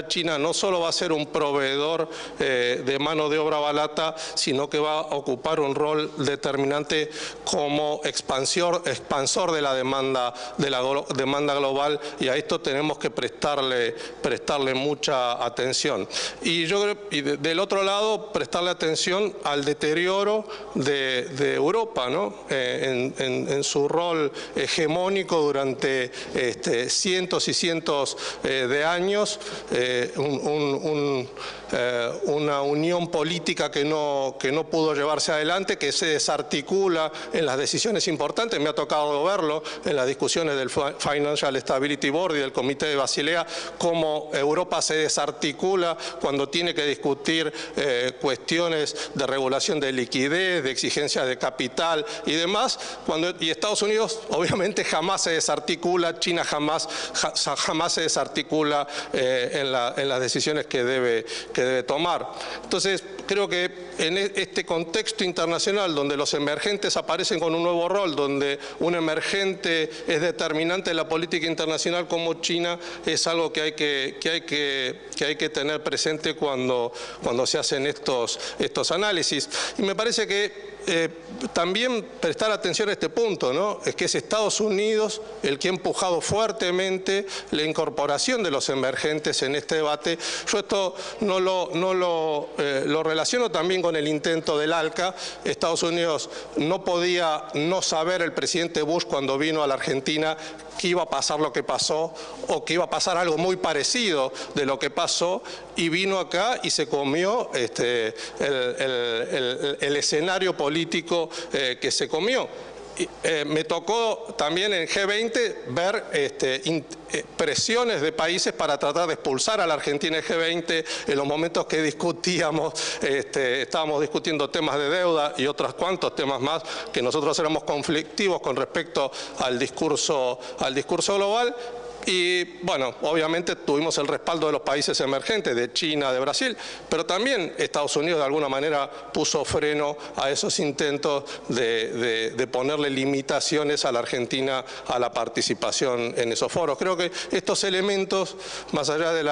China no solo va a ser un proveedor de mano de obra barata, sino que va a ocupar un rol determinante como expansor de la demanda global, y a esto tenemos que prestarle mucha atención. Y yo creo, del otro lado, prestarle atención al deterioro de Europa, ¿no? En su rol hegemónico durante cientos y cientos de años, una unión política que no pudo llevarse adelante, que se desarticula en las decisiones importantes. Me ha tocado verlo en las discusiones del Financial Stability Board y del Comité de Basilea, cómo Europa se desarticula cuando tiene que discutir discutir cuestiones de regulación de liquidez, de exigencias de capital y demás, y Estados Unidos obviamente jamás se desarticula, China jamás se desarticula en las decisiones que debe tomar. Entonces, creo que en este contexto internacional donde los emergentes aparecen con un nuevo rol, donde un emergente es determinante en la política internacional como China, es algo que hay que tener presente cuando se hacen estos análisis. Y me parece que también prestar atención a este punto, ¿no? Es que es Estados Unidos el que ha empujado fuertemente la incorporación de los emergentes en este debate. Yo esto no lo relaciono también con el intento del ALCA. Estados Unidos no podía no saber, el presidente Bush cuando vino a la Argentina, que iba a pasar lo que pasó o que iba a pasar algo muy parecido de lo que pasó, y vino acá y se comió el escenario político que se comió. Me tocó también en G20 ver presiones de países para tratar de expulsar a la Argentina en G20 en los momentos que discutíamos, estábamos discutiendo temas de deuda y otros cuantos temas más, que nosotros éramos conflictivos con respecto al discurso global. Y bueno, obviamente tuvimos el respaldo de los países emergentes, de China, de Brasil, pero también Estados Unidos de alguna manera puso freno a esos intentos de ponerle limitaciones a la Argentina a la participación en esos foros. Creo que estos elementos, más allá de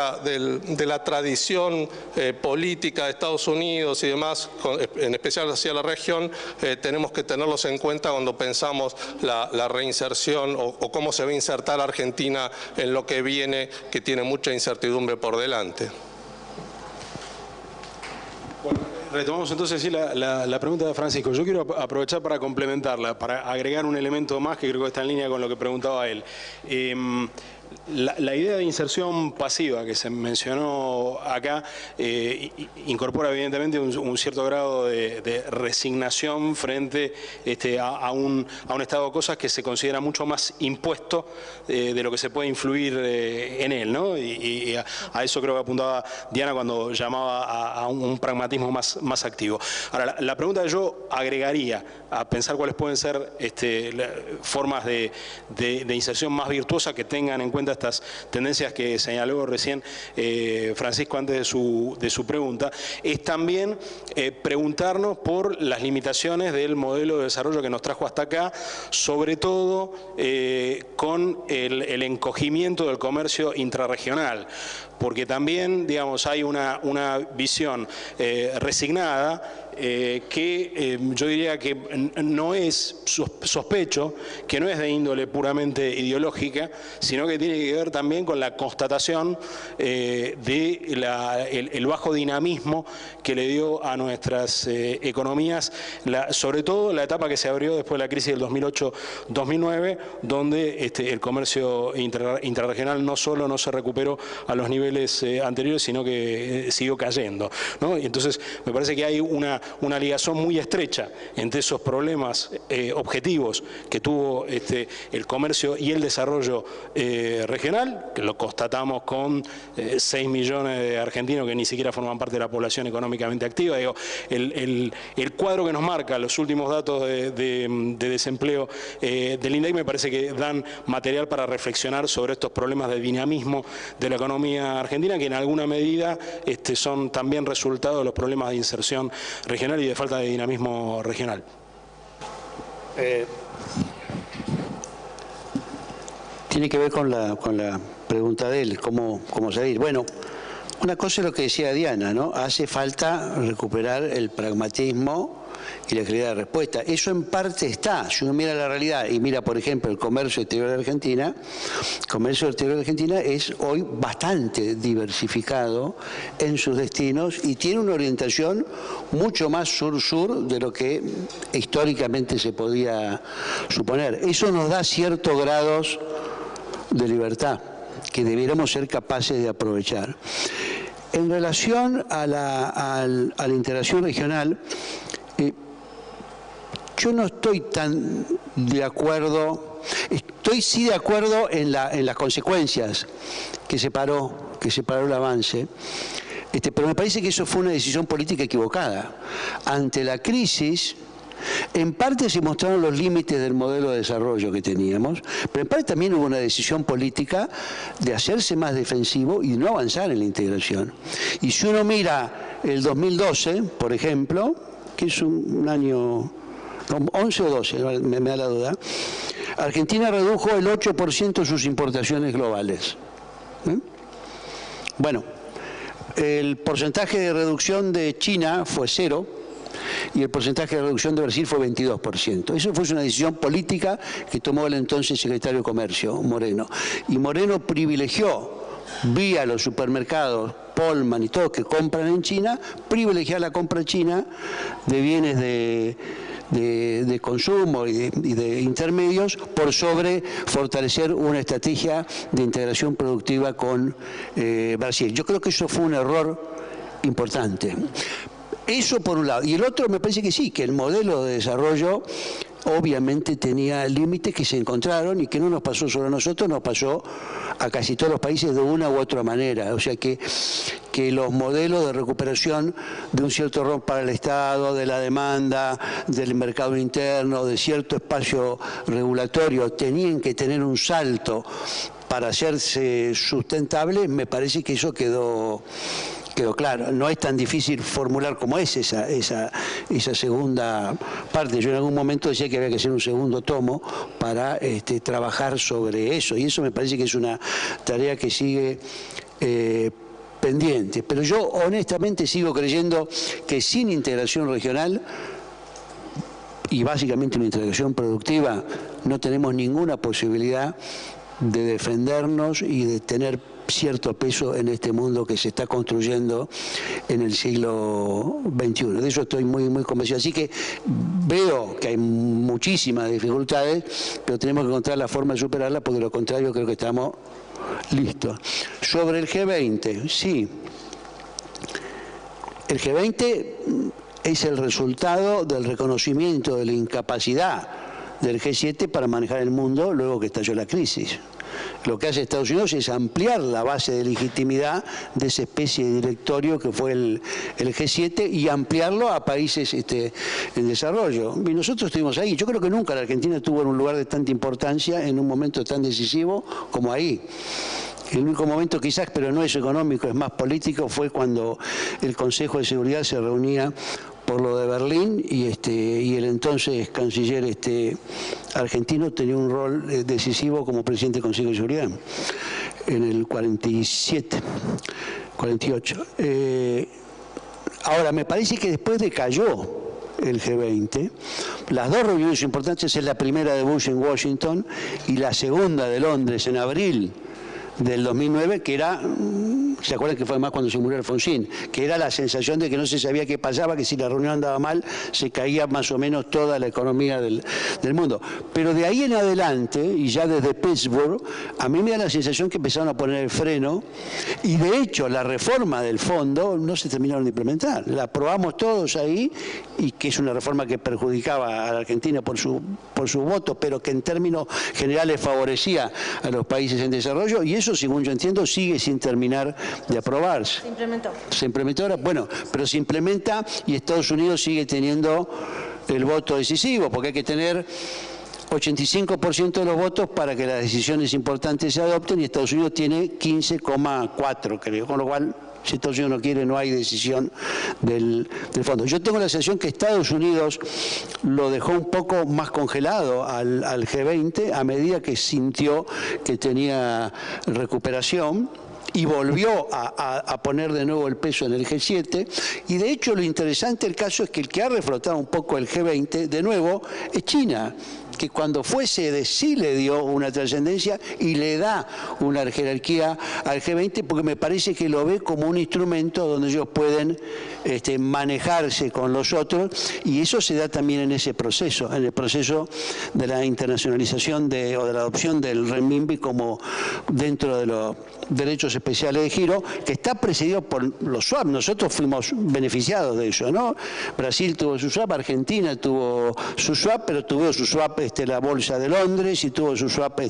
la tradición política de Estados Unidos y demás, en especial hacia la región, tenemos que tenerlos en cuenta cuando pensamos la reinserción o cómo se va a insertar Argentina en lo que viene, que tiene mucha incertidumbre por delante. Bueno, retomamos entonces sí, la pregunta de Francisco. Yo quiero aprovechar para complementarla, para agregar un elemento más que creo que está en línea con lo que preguntaba él. La idea de inserción pasiva que se mencionó acá incorpora evidentemente un cierto grado de resignación frente a un estado de cosas que se considera mucho más impuesto de lo que se puede influir en él, ¿no? Y a eso creo que apuntaba Diana cuando llamaba a un pragmatismo más activo. Ahora, la pregunta que yo agregaría a pensar cuáles pueden ser formas de inserción más virtuosa que tengan en cuenta estas tendencias que señaló recién Francisco antes de su pregunta, es también preguntarnos por las limitaciones del modelo de desarrollo que nos trajo hasta acá, sobre todo con el encogimiento del comercio intrarregional, porque también, digamos, hay una visión resignada que yo diría que no es, sospecho, que no es de índole puramente ideológica, sino que tiene que ver también con la constatación del bajo dinamismo que le dio a nuestras economías, sobre todo la etapa que se abrió después de la crisis del 2008-2009, donde el comercio intrarregional no solo no se recuperó a los niveles anteriores, sino que siguió cayendo, ¿no? Y entonces me parece que hay una ligación muy estrecha entre esos problemas objetivos que tuvo el comercio y el desarrollo regional, que lo constatamos con 6 millones de argentinos que ni siquiera forman parte de la población económicamente activa. Digo, el cuadro que nos marca los últimos datos de desempleo del INDEC me parece que dan material para reflexionar sobre estos problemas de dinamismo de la economía argentina, que en alguna medida son también resultado de los problemas de inserción regional y de falta de dinamismo regional. Tiene que ver con la pregunta de él, cómo seguir. Bueno, una cosa es lo que decía Diana, ¿no? Hace falta recuperar el pragmatismo y la claridad de respuesta. Eso en parte está. Si uno mira la realidad y mira, por ejemplo, el comercio exterior de Argentina, el comercio exterior de Argentina es hoy bastante diversificado en sus destinos y tiene una orientación mucho más sur-sur de lo que históricamente se podía suponer. Eso nos da ciertos grados de libertad que debiéramos ser capaces de aprovechar. En relación a la integración regional, yo no estoy tan de acuerdo, estoy sí de acuerdo en las consecuencias que separó el avance. Pero me parece que eso fue una decisión política equivocada. Ante la crisis, en parte se mostraron los límites del modelo de desarrollo que teníamos, pero en parte también hubo una decisión política de hacerse más defensivo y no avanzar en la integración. Y si uno mira el 2012, por ejemplo, que es un año 11 o 12, me da la duda, Argentina redujo el 8% sus importaciones globales. Bueno, el porcentaje de reducción de China fue 0 y el porcentaje de reducción de Brasil fue 22%. Eso fue una decisión política que tomó el entonces secretario de Comercio, Moreno. Y Moreno privilegió, vía los supermercados, Polman y todos que compran en China, privilegiar la compra china de bienes de consumo y de intermedios por sobre fortalecer una estrategia de integración productiva con Brasil. Yo creo que eso fue un error importante. Eso por un lado. Y el otro me parece que sí, que el modelo de desarrollo obviamente tenía límites que se encontraron y que no nos pasó solo a nosotros, nos pasó a casi todos los países de una u otra manera. O sea que los modelos de recuperación de un cierto rol para el Estado, de la demanda, del mercado interno, de cierto espacio regulatorio, tenían que tener un salto para hacerse sustentables. Me parece que eso quedó claro. No es tan difícil formular como es esa segunda parte. Yo en algún momento decía que había que hacer un segundo tomo para trabajar sobre eso, y eso me parece que es una tarea que sigue pendiente. Pero yo honestamente sigo creyendo que sin integración regional y básicamente una integración productiva no tenemos ninguna posibilidad de defendernos y de tener cierto peso en este mundo que se está construyendo en el siglo XXI. De eso estoy muy, muy convencido. Así que veo que hay muchísimas dificultades, pero tenemos que encontrar la forma de superarlas, porque de lo contrario creo que estamos listos. Sobre el G20, sí. El G20 es el resultado del reconocimiento de la incapacidad del G7 para manejar el mundo luego que estalló la crisis. Lo que hace Estados Unidos es ampliar la base de legitimidad de esa especie de directorio que fue el G7 y ampliarlo a países en desarrollo. Y nosotros estuvimos ahí. Yo creo que nunca la Argentina estuvo en un lugar de tanta importancia, en un momento tan decisivo como ahí. El único momento quizás, pero no es económico, es más político, fue cuando el Consejo de Seguridad se reunía por lo de Berlín y el entonces canciller argentino tenía un rol decisivo como presidente del Consejo de Seguridad en el 47, 48. Ahora, me parece que después decayó el G20. Las dos reuniones importantes es la primera de Bush en Washington y la segunda de Londres en abril del 2009, que era, ¿se acuerdan que fue más cuando se murió Alfonsín? Que era la sensación de que no se sabía qué pasaba, que si la reunión andaba mal, se caía más o menos toda la economía del mundo. Pero de ahí en adelante, y ya desde Pittsburgh, a mí me da la sensación que empezaron a poner el freno, y de hecho la reforma del fondo no se terminaron de implementar. La aprobamos todos ahí, y que es una reforma que perjudicaba a la Argentina por su voto, pero que en términos generales favorecía a los países en desarrollo, y eso, según yo entiendo, sigue sin terminar de aprobarse. Se implementó. Se implementó ahora, bueno, pero se implementa y Estados Unidos sigue teniendo el voto decisivo, porque hay que tener 85% de los votos para que las decisiones importantes se adopten, y Estados Unidos tiene 15,4, creo, con lo cual, si Estados Unidos no quiere, no hay decisión del fondo. Yo tengo la sensación que Estados Unidos lo dejó un poco más congelado al G20 a medida que sintió que tenía recuperación, y volvió a poner de nuevo el peso en el G7, y de hecho lo interesante del caso es que el que ha reflotado un poco el G20 de nuevo es China, que cuando fue sede sí le dio una trascendencia y le da una jerarquía al G20, porque me parece que lo ve como un instrumento donde ellos pueden manejarse con los otros, y eso se da también en ese proceso, en el proceso de la internacionalización o de la adopción del renminbi como dentro de los derechos especiales de giro, que está presidido por los swap. Nosotros fuimos beneficiados de eso, ¿no? Brasil tuvo su swap, Argentina tuvo su swap, pero tuvo su swap la Bolsa de Londres y tuvo su swap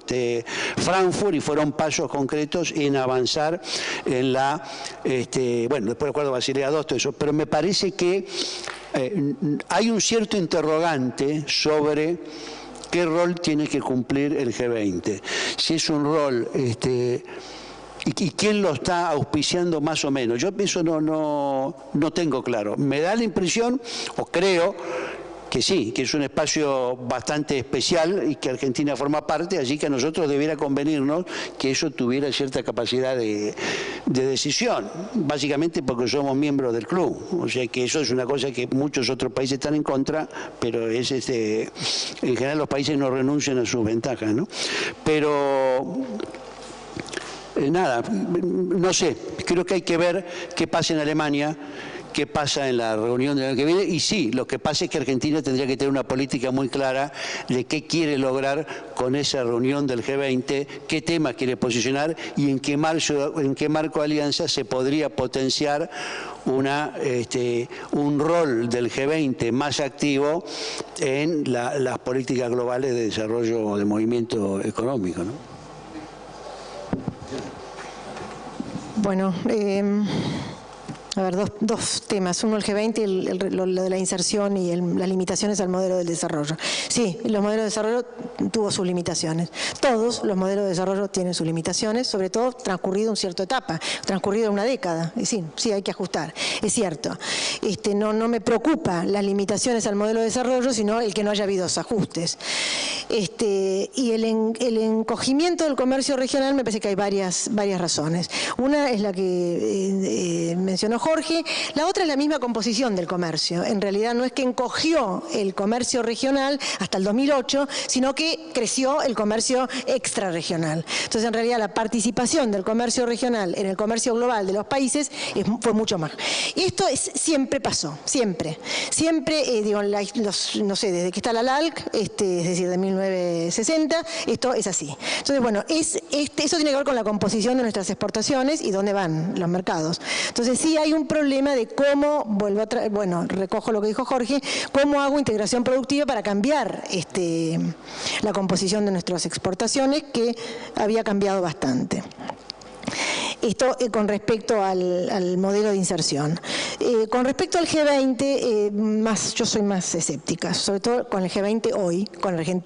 Frankfurt, y fueron pasos concretos en avanzar en la, bueno, después del acuerdo de Basilea II, todo eso, pero me parece que hay un cierto interrogante sobre qué rol tiene que cumplir el G20. Si es un rol, y quién lo está auspiciando más o menos. Yo eso no tengo claro. Me da la impresión, o creo, que sí, que es un espacio bastante especial y que Argentina forma parte, así que a nosotros debiera convenirnos que eso tuviera cierta capacidad de decisión, básicamente porque somos miembros del club. O sea que eso es una cosa que muchos otros países están en contra, pero es en general los países no renuncian a sus ventajas, ¿no? Pero nada, no sé, creo que hay que ver qué pasa en Alemania, qué pasa en la reunión del año que viene, y sí, lo que pasa es que Argentina tendría que tener una política muy clara de qué quiere lograr con esa reunión del G20, qué temas quiere posicionar y en qué marco de alianza se podría potenciar un rol del G20 más activo en las políticas globales de desarrollo de movimiento económico, ¿no? Bueno, a ver, dos temas. Uno, el G20, lo de la inserción y las limitaciones al modelo del desarrollo. Sí, los modelos de desarrollo tuvo sus limitaciones. Todos los modelos de desarrollo tienen sus limitaciones, sobre todo transcurrido una cierta etapa, transcurrido una década. Sí, hay que ajustar, es cierto. No me preocupa las limitaciones al modelo de desarrollo, sino el que no haya habido ajustes. Y el encogimiento del comercio regional, me parece que hay varias razones. Una es la que mencionó Jorge, la otra es la misma composición del comercio. En realidad no es que encogió el comercio regional hasta el 2008, sino que creció el comercio extrarregional. Entonces, en realidad, la participación del comercio regional en el comercio global de los países fue mucho más. Y esto siempre pasó, siempre. Siempre, no sé, desde que está la LALC, es decir, de 1960, esto es así. Entonces, bueno, eso tiene que ver con la composición de nuestras exportaciones y dónde van los mercados. Entonces, sí hay un problema de cómo, recojo lo que dijo Jorge, cómo hago integración productiva para cambiar la composición de nuestras exportaciones, que había cambiado bastante. Esto con respecto al modelo de inserción. Con respecto al G20, yo soy más escéptica, sobre todo con el G20 hoy,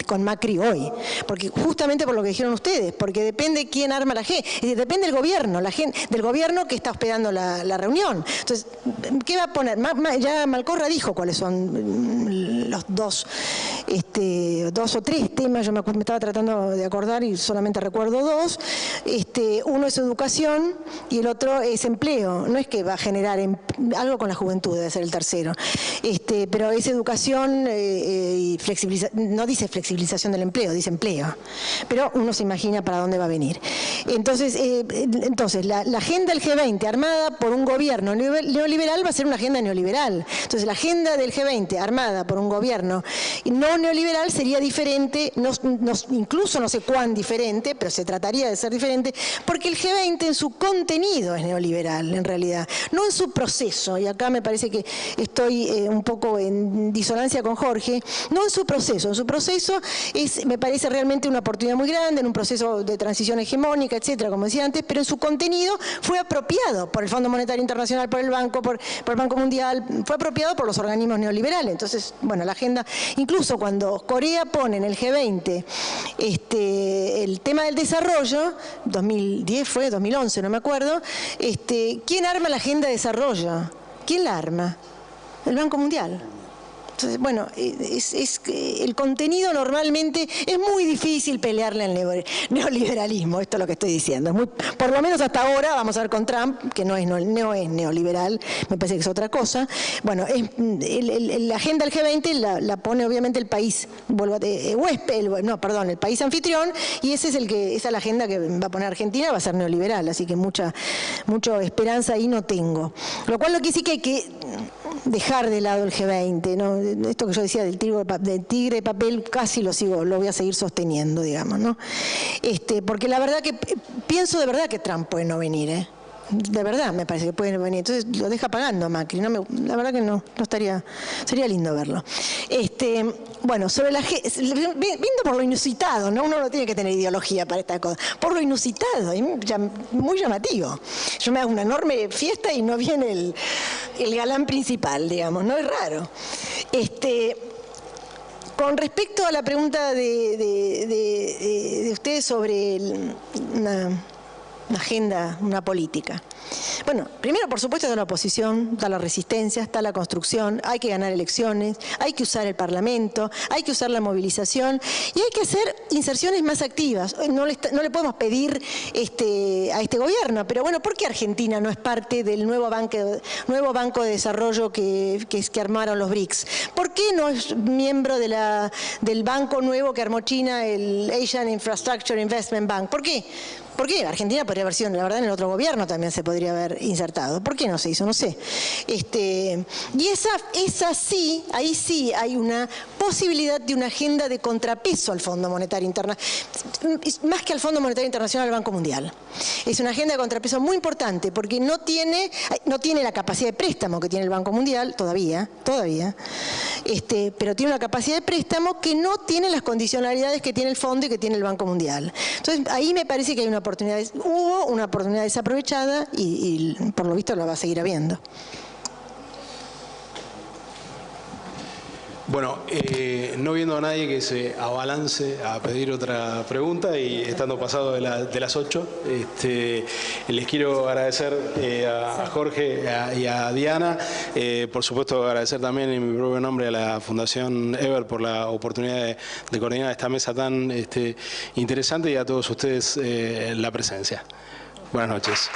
con Macri hoy, porque justamente por lo que dijeron ustedes, porque depende quién arma la G, es decir, depende del gobierno, del gobierno que está hospedando la reunión. Entonces, ¿qué va a poner? Ya Malcorra dijo cuáles son los dos o tres temas, yo me estaba tratando de acordar y solamente recuerdo dos. Uno es educación y el otro es empleo. No es que va a generar algo con la juventud, debe ser el tercero. Pero es educación y no dice flexibilización del empleo, dice empleo. Pero uno se imagina para dónde va a venir. Entonces la agenda del G20 armada por un gobierno neoliberal va a ser una agenda neoliberal. Entonces la agenda del G20 armada por un gobierno no neoliberal sería diferente, incluso no sé cuán diferente, pero se trataría de ser diferente, porque el G20 en su contenido es neoliberal, en realidad, no en su proceso, y acá me parece que estoy un poco en disonancia con Jorge, no en su proceso me parece realmente una oportunidad muy grande, en un proceso de transición hegemónica, etcétera, como decía antes, pero en su contenido fue apropiado por el Fondo Monetario Internacional, por el Banco, por el Banco Mundial, fue apropiado por los organismos neoliberales. Entonces, bueno, la agenda, incluso cuando Corea pone en el G20 el tema del desarrollo, 2010 fue, 2011, no me acuerdo, ¿quién arma la agenda de desarrollo? ¿Quién la arma? El Banco Mundial. Entonces, bueno, el contenido normalmente es muy difícil pelearle al neoliberalismo, esto es lo que estoy diciendo. Por lo menos hasta ahora, vamos a ver con Trump, que no es neoliberal, me parece que es otra cosa. Bueno, la agenda del G20 la pone obviamente el país el país anfitrión, y esa es la agenda que va a poner Argentina, va a ser neoliberal, así que mucha esperanza ahí no tengo. Lo cual sí que hay que dejar de lado el G20, ¿no? Esto que yo decía del tigre de papel casi lo voy a seguir sosteniendo, digamos, ¿no? Porque la verdad que pienso de verdad que Trump puede no venir, De verdad me parece que pueden venir. Entonces lo deja pagando Macri. La verdad que no estaría, sería lindo verlo. Bueno, sobre viendo por lo inusitado, ¿no? Uno no tiene que tener ideología para esta cosa. Por lo inusitado, muy llamativo. Yo me hago una enorme fiesta y no viene el galán principal, digamos, no es raro. Con respecto a la pregunta de ustedes sobre una agenda, una política. Bueno, primero, por supuesto, está la oposición, está la resistencia, está la construcción, hay que ganar elecciones, hay que usar el Parlamento, hay que usar la movilización y hay que hacer inserciones más activas. No le podemos pedir a este gobierno, pero bueno, ¿por qué Argentina no es parte del nuevo banco de desarrollo que armaron los BRICS? ¿Por qué no es miembro del banco nuevo que armó China, el Asian Infrastructure Investment Bank? ¿Por qué? ¿Por qué? Argentina podría haber sido, la verdad, en el otro gobierno también se podría haber insertado. ¿Por qué no se hizo? No sé. Y esa sí, ahí sí hay una posibilidad de una agenda de contrapeso al Fondo Monetario Internacional, más que al Fondo Monetario Internacional, al Banco Mundial. Es una agenda de contrapeso muy importante porque no tiene la capacidad de préstamo que tiene el Banco Mundial, todavía, pero tiene una capacidad de préstamo que no tiene las condicionalidades que tiene el Fondo y que tiene el Banco Mundial. Entonces, ahí me parece que hay hubo una oportunidad desaprovechada y por lo visto la va a seguir habiendo. Bueno, no viendo a nadie que se abalance a pedir otra pregunta y estando pasado de las 8, les quiero agradecer a Jorge y a Diana, por supuesto agradecer también en mi propio nombre a la Fundación Ever por la oportunidad de coordinar esta mesa tan interesante y a todos ustedes la presencia. Buenas noches.